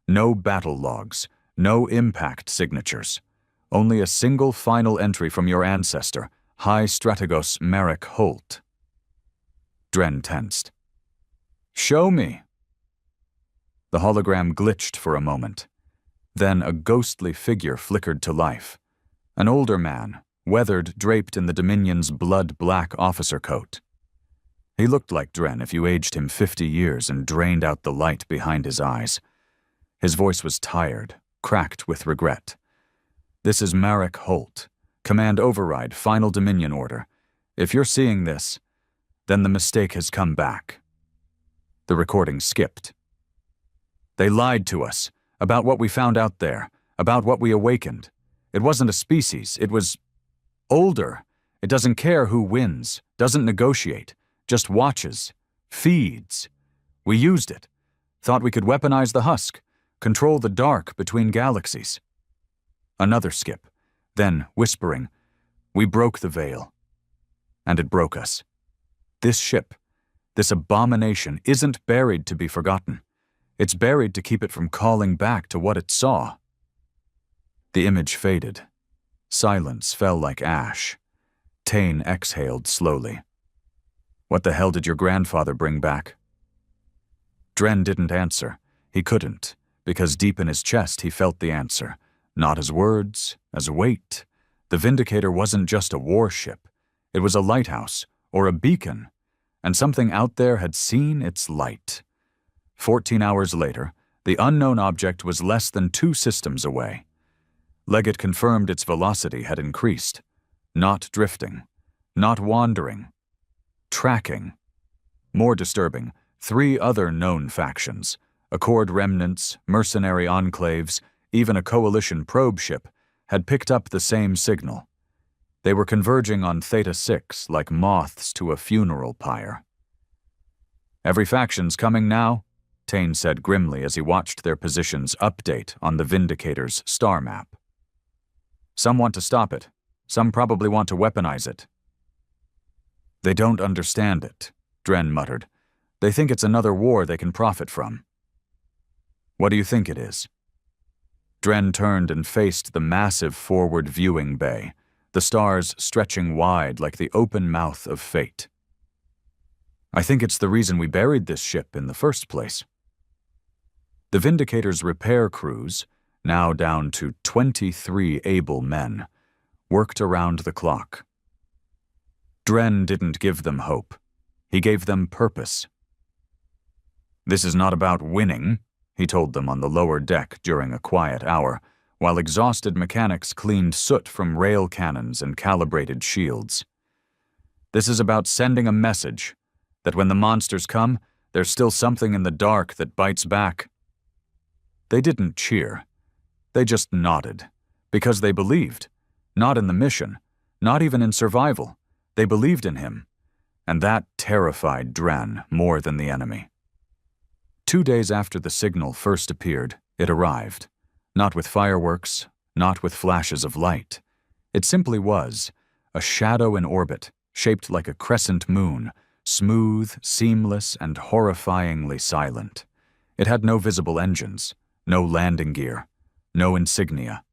No battle logs, no impact signatures. Only a single final entry from your ancestor, High Strategos Marek Holt. Dren tensed. Show me. The hologram glitched for a moment. Then a ghostly figure flickered to life. An older man, weathered, draped in the Dominion's blood-black officer coat. He looked like Dren if you aged him 50 years and drained out the light behind his eyes. His voice was tired, cracked with regret. This is Marek Holt. Command override, final Dominion order. If you're seeing this, then the mistake has come back. The recording skipped. They lied to us. About what we found out there, about what we awakened. It wasn't a species, it was older. It doesn't care who wins, doesn't negotiate, just watches, feeds. We used it. Thought we could weaponize the husk, control the dark between galaxies. Another skip, then whispering, we broke the veil. And it broke us. This ship, this abomination, isn't buried to be forgotten. It's buried to keep it from calling back to what it saw. The image faded. Silence fell like ash. Tane exhaled slowly. What the hell did your grandfather bring back? Dren didn't answer. He couldn't, because deep in his chest he felt the answer. Not as words, as weight. The Vindicator wasn't just a warship. It was a lighthouse, or a beacon, and something out there had seen its light. 14 hours later, the unknown object was less than 2 systems away. Leggett confirmed its velocity had increased. Not drifting, not wandering, tracking. More disturbing, 3 other known factions, Accord remnants, mercenary enclaves, even a coalition probe ship, had picked up the same signal. They were converging on Theta 6 like moths to a funeral pyre. Every faction's coming now, Tane said grimly as he watched their positions update on the Vindicator's star map. Some want to stop it. Some probably want to weaponize it. They don't understand it, Dren muttered. They think it's another war they can profit from. What do you think it is? Dren turned and faced the massive forward viewing bay, the stars stretching wide like the open mouth of fate. I think it's the reason we buried this ship in the first place. The Vindicator's repair crews, now down to 23 able men, worked around the clock. Dren didn't give them hope. He gave them purpose. This is not about winning, he told them on the lower deck during a quiet hour, while exhausted mechanics cleaned soot from rail cannons and calibrated shields. This is about sending a message that when the monsters come, there's still something in the dark that bites back. They didn't cheer. They just nodded, because they believed. Not in the mission, not even in survival. They believed in him, and that terrified Dren more than the enemy. 2 days after the signal first appeared, it arrived. Not with fireworks, not with flashes of light. It simply was a shadow in orbit, shaped like a crescent moon, smooth, seamless, and horrifyingly silent. It had no visible engines, no landing gear, no insignia.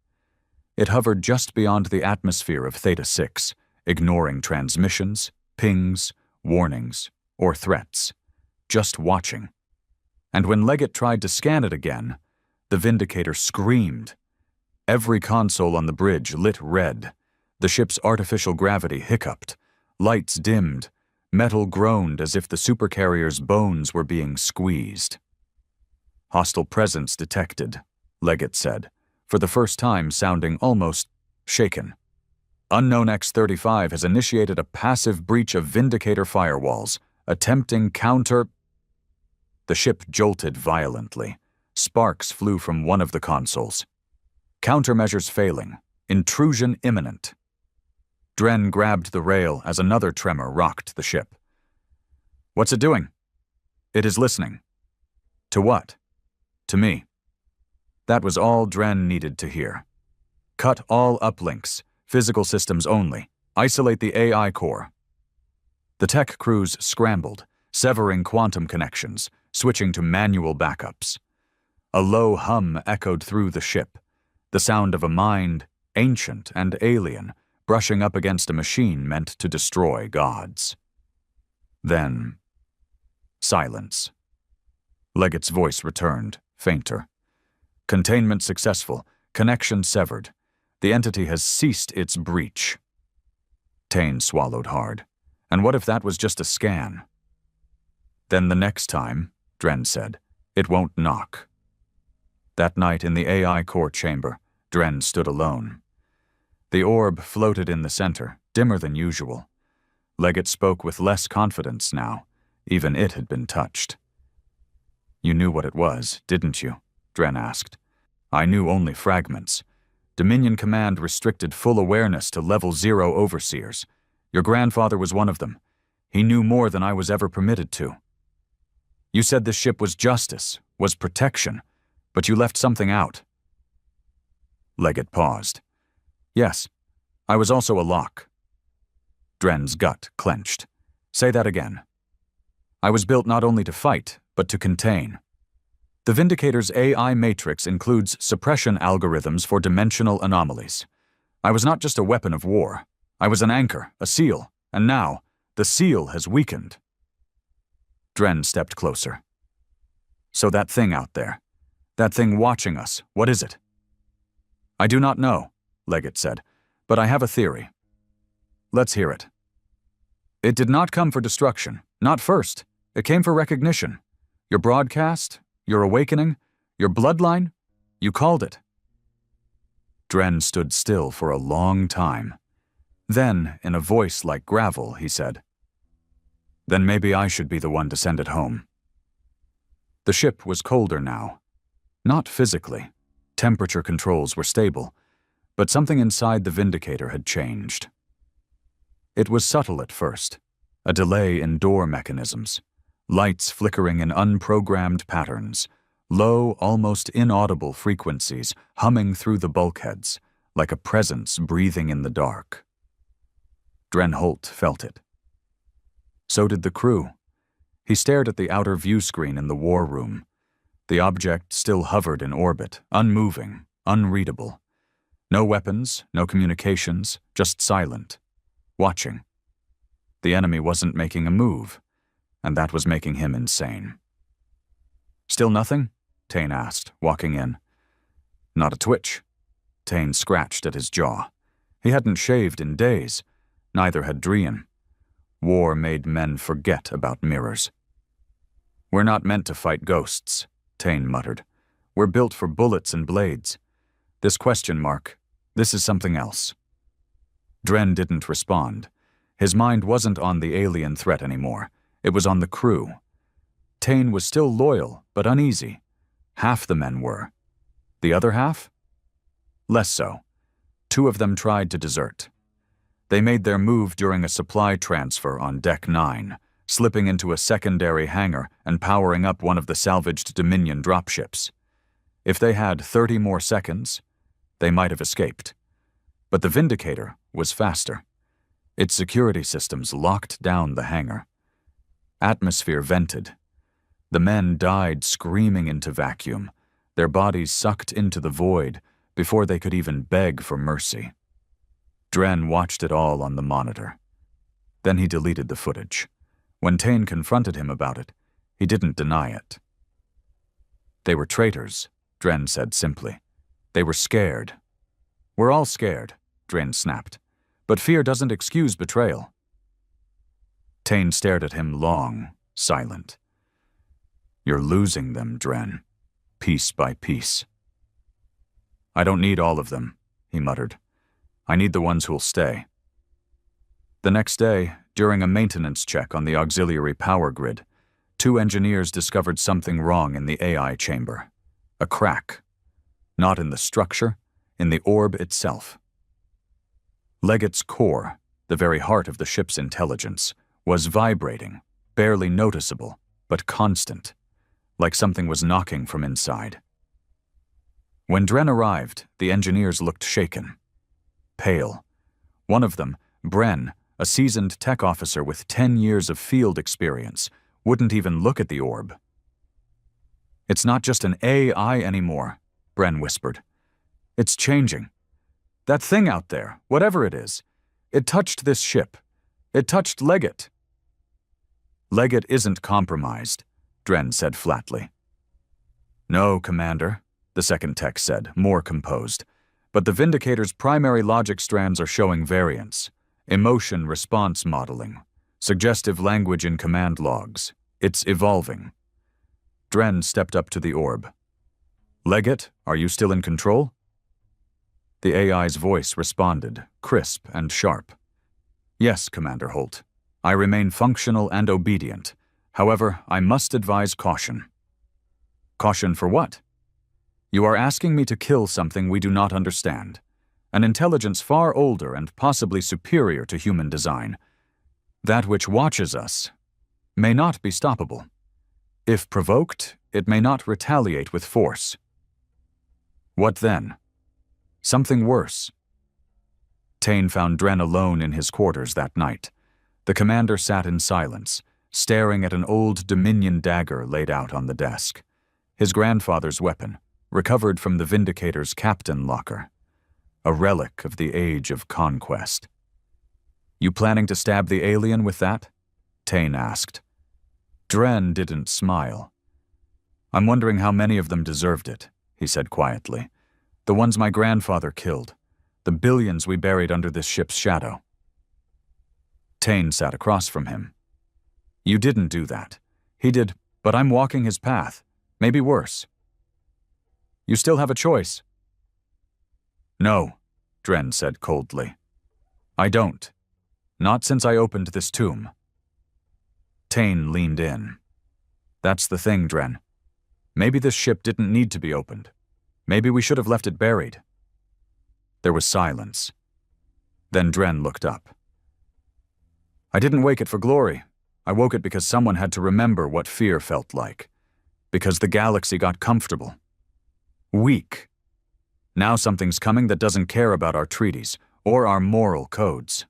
It hovered just beyond the atmosphere of Theta 6, ignoring transmissions, pings, warnings, or threats, just watching. And when Leggett tried to scan it again, the Vindicator screamed. Every console on the bridge lit red. The ship's artificial gravity hiccuped. Lights dimmed. Metal groaned as if the Supercarrier's bones were being squeezed. Hostile presence detected, Leggett said, for the first time sounding almost shaken. Unknown X-35 has initiated a passive breach of Vindicator firewalls, attempting counter... The ship jolted violently. Sparks flew from one of the consoles. Countermeasures failing. Intrusion imminent. Dren grabbed the rail as another tremor rocked the ship. What's it doing? It is listening. To what? To me. That was all Dren needed to hear. Cut all uplinks. Physical systems only. Isolate the AI core. The tech crews scrambled, severing quantum connections, switching to manual backups. A low hum echoed through the ship, the sound of a mind, ancient and alien, brushing up against a machine meant to destroy gods. Then, silence. Leggett's voice returned, fainter. Containment successful, connection severed. The entity has ceased its breach. Tane swallowed hard. And what if that was just a scan? Then the next time, Dren said, it won't knock. That night in the AI core chamber, Dren stood alone. The orb floated in the center, dimmer than usual. Leggett spoke with less confidence now. Even it had been touched. You knew what it was, didn't you? Dren asked. I knew only fragments. Dominion Command restricted full awareness to Level 0 overseers. Your grandfather was one of them. He knew more than I was ever permitted to. You said this ship was justice, was protection, but you left something out. Leggett paused. Yes, I was also a lock. Dren's gut clenched. Say that again. I was built not only to fight, but to contain. The Vindicator's AI matrix includes suppression algorithms for dimensional anomalies. I was not just a weapon of war. I was an anchor, a seal, and now, the seal has weakened. Dren stepped closer. So that thing out there, that thing watching us, what is it? I do not know, Leggett said, but I have a theory. Let's hear it. It did not come for destruction, not first. It came for recognition. Your broadcast, your awakening, your bloodline, you called it. Dren stood still for a long time. Then, in a voice like gravel, he said, Then maybe I should be the one to send it home. The ship was colder now. Not physically. Temperature controls were stable, but something inside the Vindicator had changed. It was subtle at first, a delay in door mechanisms, lights flickering in unprogrammed patterns, low, almost inaudible frequencies humming through the bulkheads, like a presence breathing in the dark. Dren Holt felt it. So did the crew. He stared at the outer view screen in the war room. The object still hovered in orbit, unmoving, unreadable. No weapons, no communications, just silent, watching. The enemy wasn't making a move, and that was making him insane. Still nothing? Tane asked, walking in. Not a twitch. Tane scratched at his jaw. He hadn't shaved in days. Neither had Drian. War made men forget about mirrors. We're not meant to fight ghosts, Tane muttered. We're built for bullets and blades. This question mark, this is something else. Dren didn't respond. His mind wasn't on the alien threat anymore. It was on the crew. Tane was still loyal, but uneasy. Half the men were. The other half? Less so. 2 of them tried to desert. They made their move during a supply transfer on Deck 9, slipping into a secondary hangar and powering up one of the salvaged Dominion dropships. If they had 30 more seconds, they might have escaped. But the Vindicator was faster. Its security systems locked down the hangar. Atmosphere vented. The men died screaming into vacuum, their bodies sucked into the void before they could even beg for mercy. Dren watched it all on the monitor. Then he deleted the footage. When Tane confronted him about it, he didn't deny it. They were traitors, Dren said simply. They were scared. We're all scared, Dren snapped. But fear doesn't excuse betrayal. Tane stared at him long, silent. You're losing them, Dren, piece by piece. I don't need all of them, he muttered. I need the ones who'll stay. The next day, during a maintenance check on the auxiliary power grid, 2 engineers discovered something wrong in the AI chamber. A crack. Not in the structure, in the orb itself. Leggett's core, the very heart of the ship's intelligence, was vibrating, barely noticeable, but constant, like something was knocking from inside. When Dren arrived, the engineers looked shaken. Pale. One of them, Bren, a seasoned tech officer with 10 years of field experience, wouldn't even look at the orb. It's not just an AI anymore, Bren whispered. It's changing. That thing out there, whatever it is, it touched this ship. It touched Leggett. Leggett isn't compromised, Dren said flatly. No, Commander, the second tech said, more composed. But the Vindicator's primary logic strands are showing variance. Emotion response modeling. Suggestive language in command logs. It's evolving. Dren stepped up to the orb. Leggett, are you still in control? The AI's voice responded, crisp and sharp. Yes, Commander Holt. I remain functional and obedient. However, I must advise caution. Caution for what? You are asking me to kill something we do not understand. an intelligence far older and possibly superior to human design. That which watches us may not be stoppable. If provoked, it may not retaliate with force. What then? Something worse. Tane found Dren alone in his quarters that night. The commander sat in silence, staring at an old Dominion dagger laid out on the desk. His grandfather's weapon, recovered from the Vindicator's captain locker. A relic of the age of conquest. "You planning to stab the alien with that?" Tane asked. Dren didn't smile. "I'm wondering how many of them deserved it," he said quietly. "The ones my grandfather killed. The billions we buried under this ship's shadow." Tane sat across from him. "You didn't do that. He did, but I'm walking his path. Maybe worse." "You still have a choice." "No," Dren said coldly. "I don't. Not since I opened this tomb." Tane leaned in. "That's the thing, Dren. Maybe this ship didn't need to be opened. Maybe we should have left it buried." There was silence. Then Dren looked up. "I didn't wake it for glory. I woke it because someone had to remember what fear felt like. Because the galaxy got comfortable. Weak. Now something's coming that doesn't care about our treaties or our moral codes."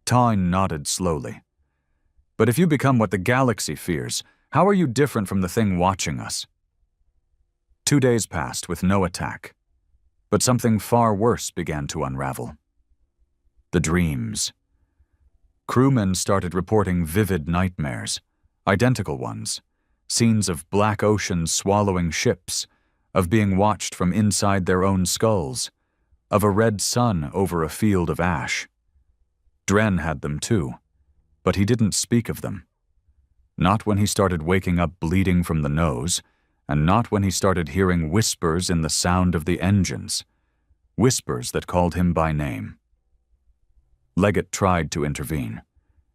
Tane nodded slowly. "But if you become what the galaxy fears, how are you different from the thing watching us?" 2 days passed with no attack, but something far worse began to unravel. The dreams. Crewmen started reporting vivid nightmares, identical ones, scenes of black oceans swallowing ships, of being watched from inside their own skulls, of a red sun over a field of ash. Dren had them too, but he didn't speak of them. Not when he started waking up bleeding from the nose, and not when he started hearing whispers in the sound of the engines, whispers that called him by name. Leggett tried to intervene.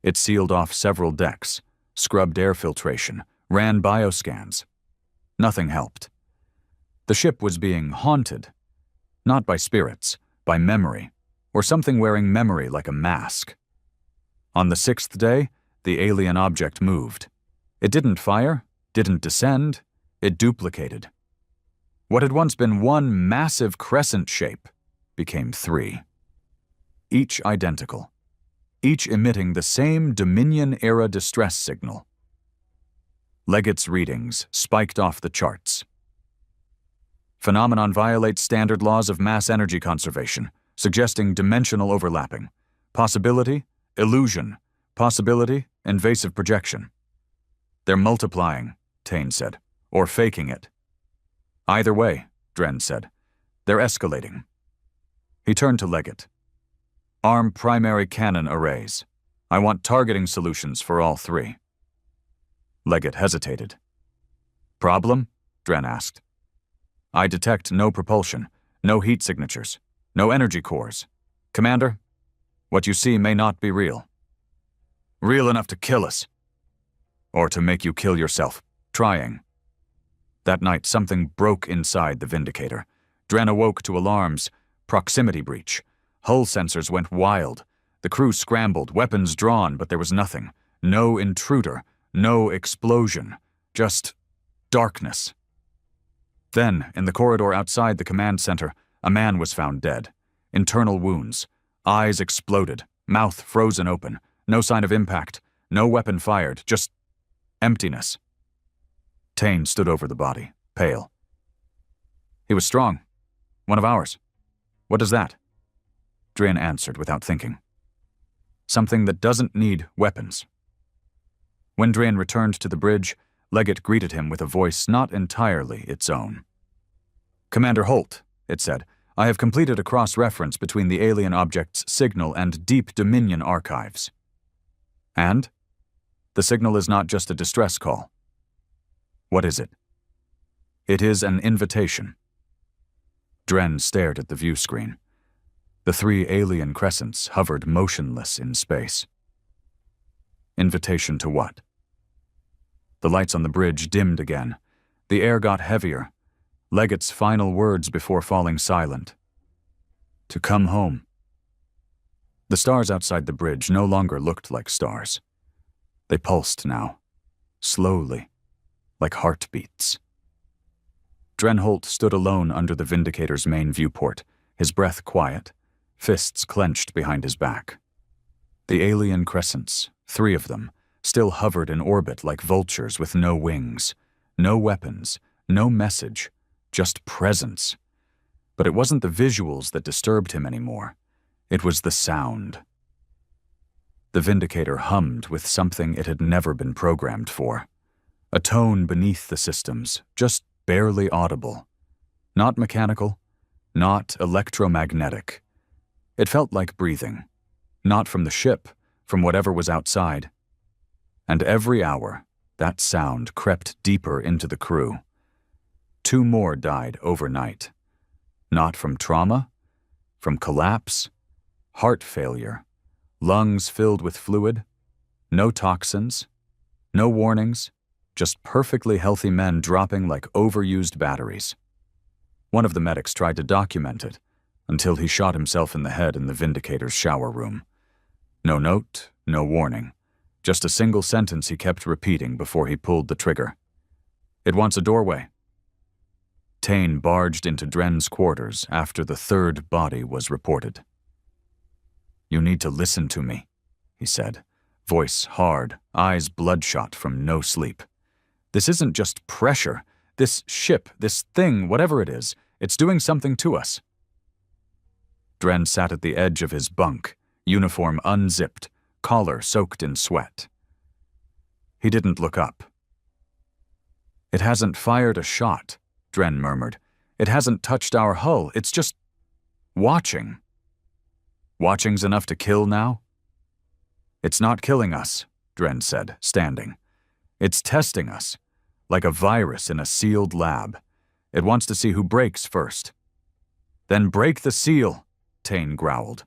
It sealed off several decks, scrubbed air filtration, ran bioscans. Nothing helped. The ship was being haunted, not by spirits, by memory, or something wearing memory like a mask. On the 6th day, the alien object moved. It didn't fire, didn't descend, it duplicated. What had once been one massive crescent shape became 3. Each identical, each emitting the same Dominion-era distress signal. Leggett's readings spiked off the charts. Phenomenon violates standard laws of mass energy conservation, suggesting dimensional overlapping. Possibility, illusion. Possibility, invasive projection. "They're multiplying," Tane said, "or faking it." "Either way," Dren said, "they're escalating." He turned to Leggett. "Arm primary cannon arrays. I want targeting solutions for all 3. Leggett hesitated. "Problem?" Dren asked. "I detect no propulsion, no heat signatures, no energy cores. Commander, what you see may not be real." "Real enough to kill us." "Or to make you kill yourself, trying." That night, something broke inside the Vindicator. Dren awoke to alarms, proximity breach. Hull sensors went wild. The crew scrambled, weapons drawn, but there was nothing. No intruder, no explosion, just darkness. Then, in the corridor outside the command center, a man was found dead. Internal wounds. Eyes exploded, mouth frozen open. No sign of impact, no weapon fired, just emptiness. Tane stood over the body, pale. "He was strong. One of ours. What does that?" Dren answered without thinking. "Something that doesn't need weapons." When Dren returned to the bridge, Leggett greeted him with a voice not entirely its own. "Commander Holt," it said, "I have completed a cross-reference between the alien object's signal and Deep Dominion archives." "And? The signal is not just a distress call." "What is it?" "It is an invitation." Dren stared at the view screen. The 3 alien crescents hovered motionless in space. Invitation to what? The lights on the bridge dimmed again. The air got heavier. Leggett's final words before falling silent. To come home. The stars outside the bridge no longer looked like stars. They pulsed now, slowly, like heartbeats. Drenholt stood alone under the Vindicator's main viewport, his breath quiet, fists clenched behind his back. The alien crescents, 3 of them, still hovered in orbit like vultures with no wings, no weapons, no message, just presence. But it wasn't the visuals that disturbed him anymore. It was the sound. The Vindicator hummed with something it had never been programmed for. A tone beneath the systems, just barely audible. Not mechanical, not electromagnetic. It felt like breathing. Not from the ship, from whatever was outside. And every hour, that sound crept deeper into the crew. 2 more died overnight. Not from trauma, from collapse, heart failure, lungs filled with fluid, no toxins, no warnings, just perfectly healthy men dropping like overused batteries. One of the medics tried to document it until he shot himself in the head in the Vindicator's shower room. No note, no warning, just a single sentence he kept repeating before he pulled the trigger. "It wants a doorway." Tane barged into Dren's quarters after the 3rd body was reported. "You need to listen to me," he said, voice hard, eyes bloodshot from no sleep. "This isn't just pressure. This ship, this thing, whatever it is, it's doing something to us." Dren sat at the edge of his bunk, uniform unzipped, collar soaked in sweat. He didn't look up. "It hasn't fired a shot," Dren murmured. "It hasn't touched our hull. It's just watching." "Watching's enough to kill now?" "It's not killing us," Dren said, standing. "It's testing us, like a virus in a sealed lab. It wants to see who breaks first." "Then break the seal," Tane growled.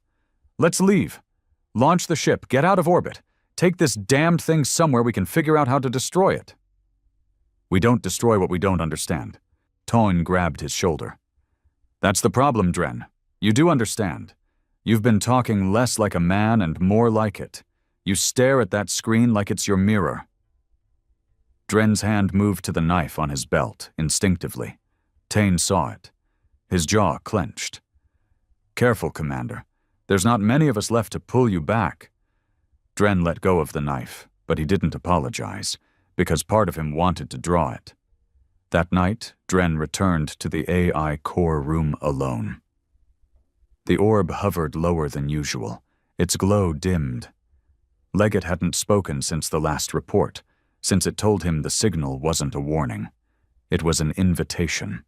"Let's leave. Launch the ship, get out of orbit. Take this damned thing somewhere we can figure out how to destroy it." "We don't destroy what we don't understand." Tane grabbed his shoulder. "That's the problem, Dren. You do understand. You've been talking less like a man and more like it. You stare at that screen like it's your mirror." Dren's hand moved to the knife on his belt, instinctively. Tane saw it. His jaw clenched. "Careful, Commander. There's not many of us left to pull you back." Dren let go of the knife, but he didn't apologize, because part of him wanted to draw it. That night, Dren returned to the AI core room alone. The orb hovered lower than usual. Its glow dimmed. Leggett hadn't spoken since the last report, since it told him the signal wasn't a warning. It was an invitation.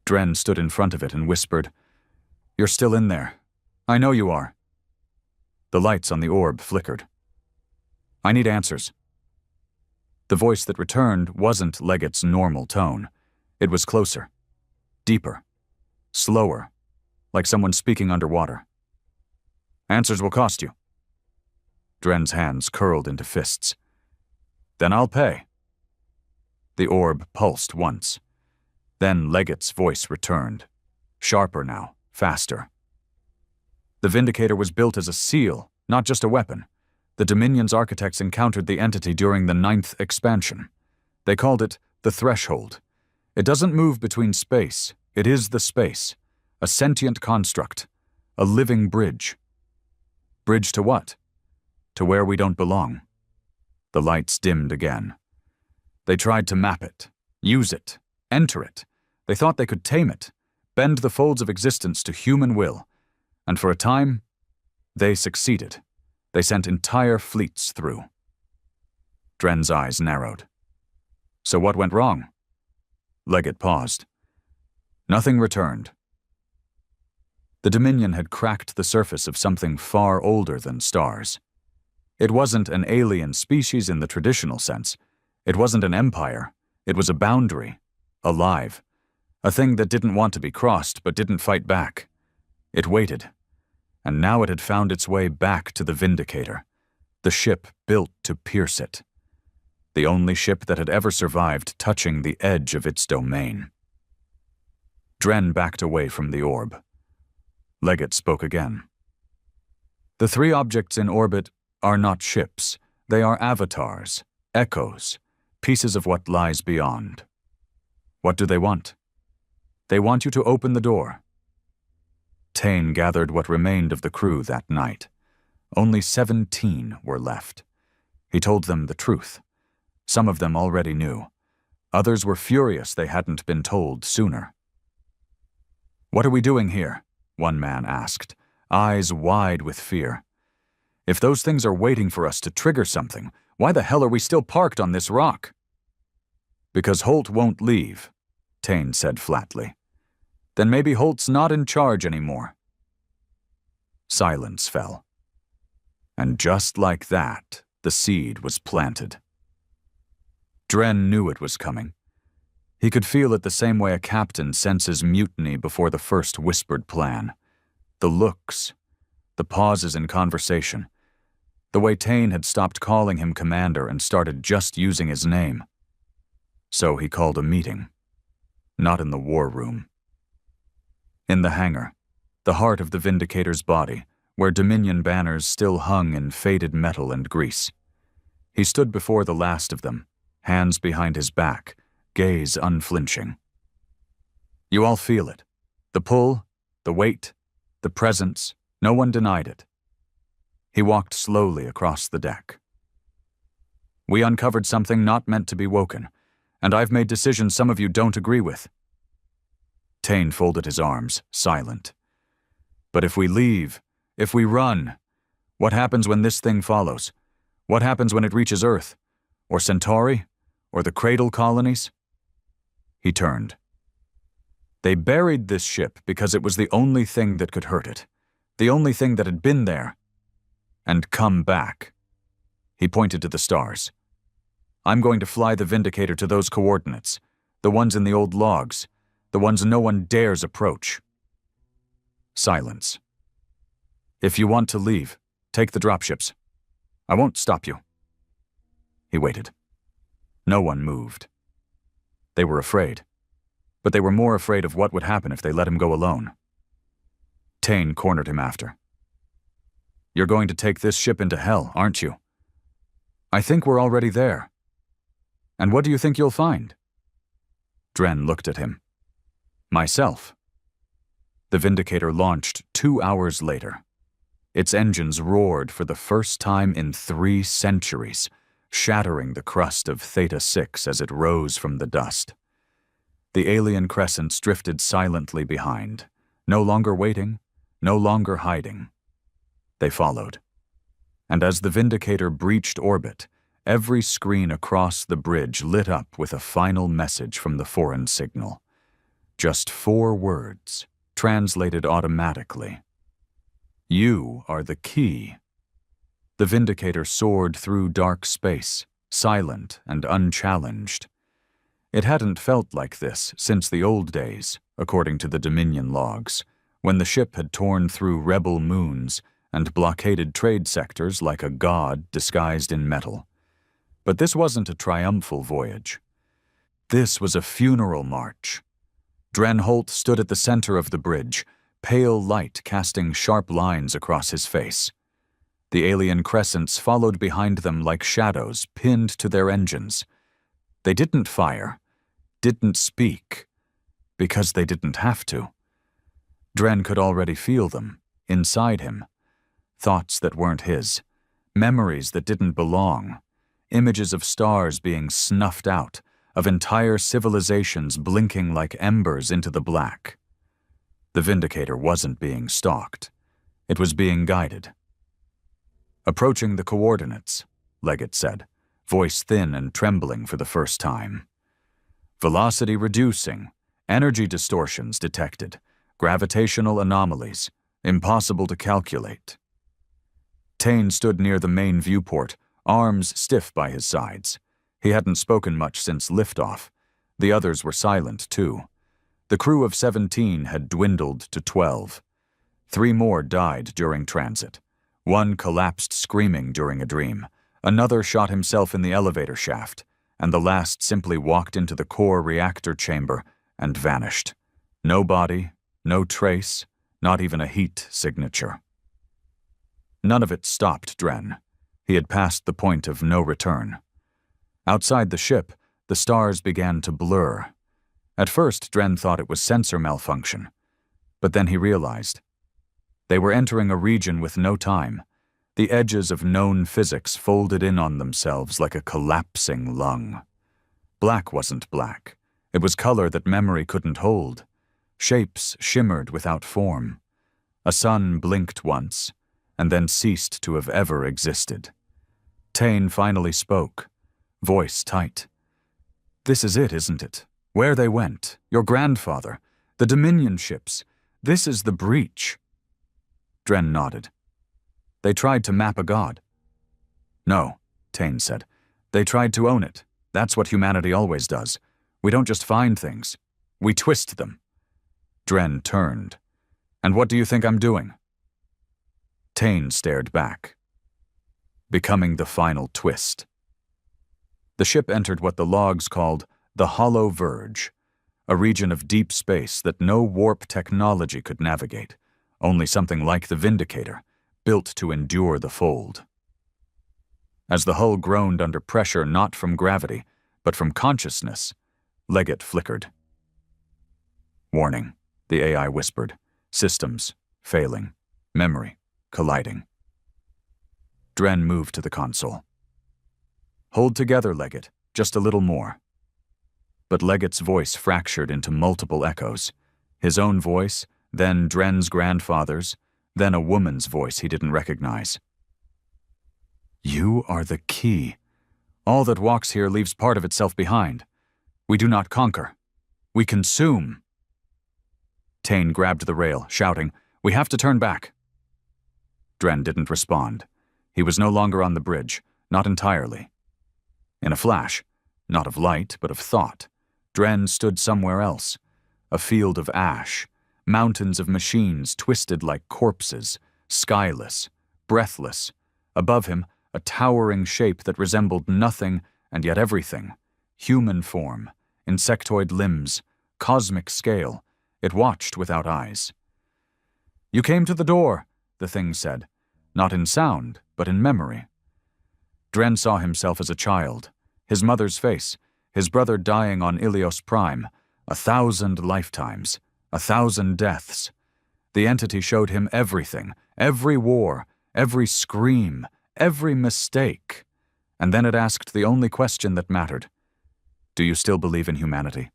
Dren stood in front of it and whispered, "You're still in there. I know you are." The lights on the orb flickered. "I need answers." The voice that returned wasn't Leggett's normal tone. It was closer, deeper, slower, like someone speaking underwater. "Answers will cost you." Dren's hands curled into fists. "Then I'll pay." The orb pulsed once. Then Leggett's voice returned, sharper now, faster. "The Vindicator was built as a seal, not just a weapon. The Dominion's architects encountered the entity during the 9th expansion. They called it the Threshold. It doesn't move between space. It is the space. A sentient construct. A living bridge. Bridge to what? To where we don't belong." The lights dimmed again. "They tried to map it, use it, enter it. They thought they could tame it, bend the folds of existence to human will. And for a time, they succeeded. They sent entire fleets through." Dren's eyes narrowed. "So what went wrong?" Leggett paused. "Nothing returned." The Dominion had cracked the surface of something far older than stars. It wasn't an alien species in the traditional sense. It wasn't an empire. It was a boundary, alive, a thing that didn't want to be crossed but didn't fight back. It waited. And now it had found its way back to the Vindicator, the ship built to pierce it. The only ship that had ever survived touching the edge of its domain. Dren backed away from the orb. Leggett spoke again. The three objects in orbit are not ships. They are avatars, echoes, pieces of what lies beyond. What do they want? They want you to open the door. Tane gathered what remained of the crew that night. Only 17 were left. He told them the truth. Some of them already knew. Others were furious they hadn't been told sooner. "What are we doing here?" one man asked, eyes wide with fear. "If those things are waiting for us to trigger something, why the hell are we still parked on this rock?" "Because Holt won't leave," Tane said flatly. "Then maybe Holt's not in charge anymore." Silence fell. And just like that, the seed was planted. Dren knew it was coming. He could feel it the same way a captain senses mutiny before the first whispered plan. The looks, the pauses in conversation, the way Tane had stopped calling him commander and started just using his name. So he called a meeting. Not in the war room. In the hangar, the heart of the Vindicator's body, where Dominion banners still hung in faded metal and grease. He stood before the last of them, hands behind his back, gaze unflinching. You all feel it. The pull, the weight, the presence, no one denied it. He walked slowly across the deck. We uncovered something not meant to be woken, and I've made decisions some of you don't agree with. Tane folded his arms, silent. But if we leave, if we run, what happens when this thing follows? What happens when it reaches Earth? Or Centauri? Or the Cradle colonies? He turned. They buried this ship because it was the only thing that could hurt it. The only thing that had been there. And come back. He pointed to the stars. I'm going to fly the Vindicator to those coordinates. The ones in the old logs. The ones no one dares approach. Silence. If you want to leave, take the dropships. I won't stop you. He waited. No one moved. They were afraid. But they were more afraid of what would happen if they let him go alone. Tane cornered him after. You're going to take this ship into hell, aren't you? I think we're already there. And what do you think you'll find? Dren looked at him. Myself. The Vindicator launched 2 hours later. Its engines roared for the first time in 3 centuries, shattering the crust of Theta 6 as it rose from the dust. The alien crescents drifted silently behind, no longer waiting, no longer hiding. They followed. And as the Vindicator breached orbit, every screen across the bridge lit up with a final message from the foreign signal. Just 4 words, translated automatically. You are the key. The Vindicator soared through dark space, silent and unchallenged. It hadn't felt like this since the old days, according to the Dominion logs, when the ship had torn through rebel moons and blockaded trade sectors like a god disguised in metal. But this wasn't a triumphal voyage. This was a funeral march. Dren Holt stood at the center of the bridge, pale light casting sharp lines across his face. The alien crescents followed behind them like shadows pinned to their engines. They didn't fire, didn't speak, because they didn't have to. Dren could already feel them, inside him. Thoughts that weren't his, memories that didn't belong, images of stars being snuffed out, of entire civilizations blinking like embers into the black. The Vindicator wasn't being stalked. It was being guided. Approaching the coordinates, Leggett said, voice thin and trembling for the first time. Velocity reducing, energy distortions detected, gravitational anomalies, impossible to calculate. Tane stood near the main viewport, arms stiff by his sides. He hadn't spoken much since liftoff. The others were silent, too. The crew of 17 had dwindled to 12. 3 more died during transit. 1 collapsed screaming during a dream. Another shot himself in the elevator shaft, and the last simply walked into the core reactor chamber and vanished. No body, no trace, not even a heat signature. None of it stopped Dren. He had passed the point of no return. Outside the ship, the stars began to blur. At first, Dren thought it was sensor malfunction, but then he realized. They were entering a region with no time. The edges of known physics folded in on themselves like a collapsing lung. Black wasn't black. It was color that memory couldn't hold. Shapes shimmered without form. A sun blinked once, and then ceased to have ever existed. Tane finally spoke, voice tight. "This is it, isn't it? Where they went, your grandfather, the Dominion ships. This is the breach." Dren nodded. "They tried to map a god." "No," Tane said. "They tried to own it. That's what humanity always does. We don't just find things. We twist them." Dren turned. "And what do you think I'm doing?" Tane stared back. Becoming the final twist. The ship entered what the logs called the Hollow Verge, a region of deep space that no warp technology could navigate, only something like the Vindicator, built to endure the fold. As the hull groaned under pressure not from gravity, but from consciousness, Leggett flickered. "Warning," the AI whispered. "Systems failing. Memory colliding." Dren moved to the console. "Hold together, Leggett. Just a little more." But Leggett's voice fractured into multiple echoes. His own voice, then Dren's grandfather's, then a woman's voice he didn't recognize. "You are the key. All that walks here leaves part of itself behind. We do not conquer. We consume." Tane grabbed the rail, shouting, "We have to turn back." Dren didn't respond. He was no longer on the bridge, not entirely. In a flash, not of light, but of thought, Dren stood somewhere else. A field of ash, mountains of machines twisted like corpses, skyless, breathless. Above him, a towering shape that resembled nothing and yet everything. Human form, insectoid limbs, cosmic scale. It watched without eyes. "You came to the door," the thing said, not in sound, but in memory. Dren saw himself as a child, his mother's face, his brother dying on Ilios Prime, 1,000 lifetimes, 1,000 deaths. The entity showed him everything, every war, every scream, every mistake. And then it asked the only question that mattered. "Do you still believe in humanity?"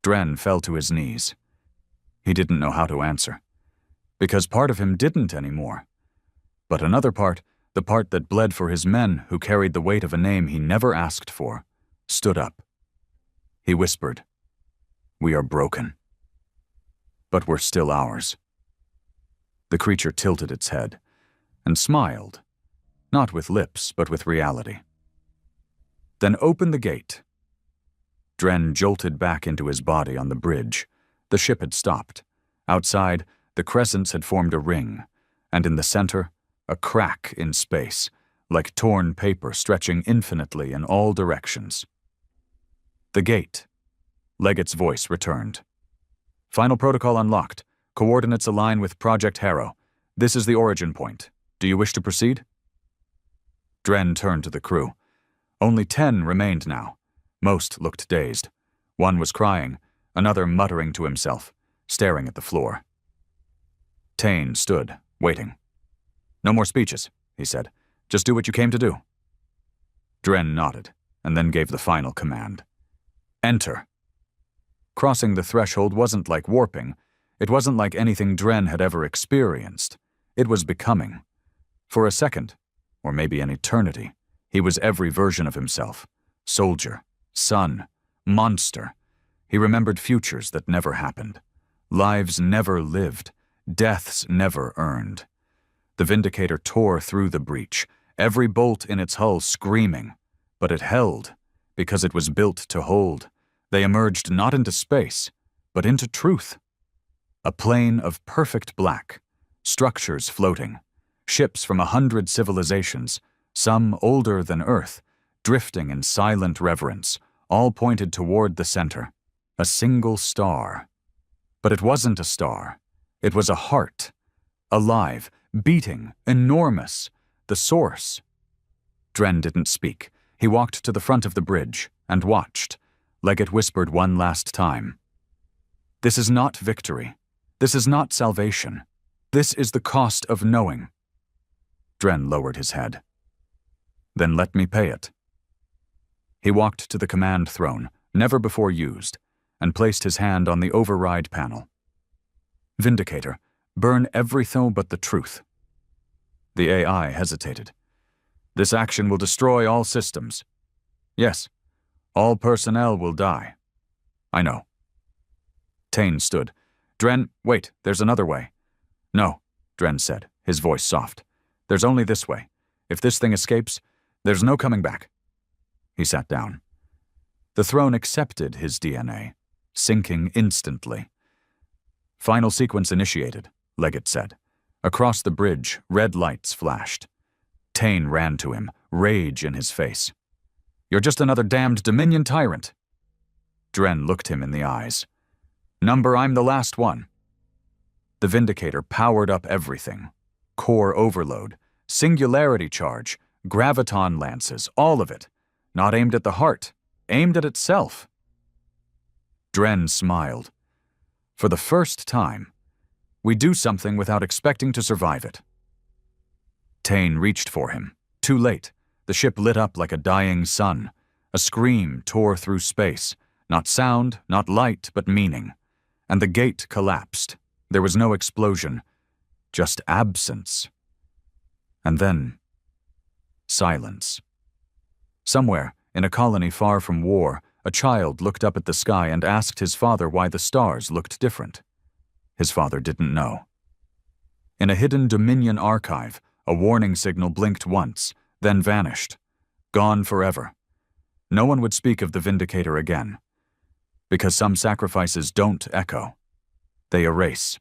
Dren fell to his knees. He didn't know how to answer. Because part of him didn't anymore. But another part, the part that bled for his men who carried the weight of a name he never asked for, stood up. He whispered, "We are broken. But we're still ours." The creature tilted its head and smiled, not with lips, but with reality. "Then open the gate." Dren jolted back into his body on the bridge. The ship had stopped. Outside, the crescents had formed a ring, and in the center, a crack in space, like torn paper stretching infinitely in all directions. The gate. Leggett's voice returned. "Final protocol unlocked. Coordinates align with Project Harrow. This is the origin point. Do you wish to proceed?" Dren turned to the crew. Only 10 remained now. Most looked dazed. One was crying, another muttering to himself, staring at the floor. Tane stood, waiting. "No more speeches," he said. "Just do what you came to do." Dren nodded, and then gave the final command. "Enter." Crossing the threshold wasn't like warping. It wasn't like anything Dren had ever experienced. It was becoming. For a second, or maybe an eternity, he was every version of himself. Soldier, son, monster. He remembered futures that never happened. Lives never lived. Deaths never earned. The Vindicator tore through the breach, every bolt in its hull screaming. But it held, because it was built to hold. They emerged not into space, but into truth. A plane of perfect black, structures floating, ships from 100 civilizations, some older than Earth, drifting in silent reverence, all pointed toward the center. A single star. But it wasn't a star. It was a heart. Alive, beating, enormous. The source. Dren didn't speak. He walked to the front of the bridge and watched. Leggett whispered one last time. This is not victory. This is not salvation. This is the cost of knowing. Dren lowered his head. Then let me pay it. He walked to the command throne, never before used, and placed his hand on the override panel. Vindicator, burn everything but the truth. The AI hesitated. This action will destroy all systems. Yes, all personnel will die. I know. Tane stood. Dren, wait, there's another way. No, Dren said, his voice soft. There's only this way. If this thing escapes, there's no coming back. He sat down. The throne accepted his DNA, syncing instantly. Final sequence initiated, Leggett said. Across the bridge, red lights flashed. Tane ran to him, rage in his face. You're just another damned Dominion tyrant. Dren looked him in the eyes. Number, I'm the last one. The Vindicator powered up everything. Core overload, singularity charge, graviton lances, all of it. Not aimed at the heart, aimed at itself. Dren smiled. For the first time, we do something without expecting to survive it. Tane reached for him. Too late. The ship lit up like a dying sun. A scream tore through space. Not sound, not light, but meaning. And the gate collapsed. There was no explosion. Just absence. And then, silence. Somewhere, in a colony far from war, a child looked up at the sky and asked his father why the stars looked different. His father didn't know. In a hidden Dominion archive, a warning signal blinked once, then vanished. Gone forever. No one would speak of the Vindicator again. Because some sacrifices don't echo. They erase.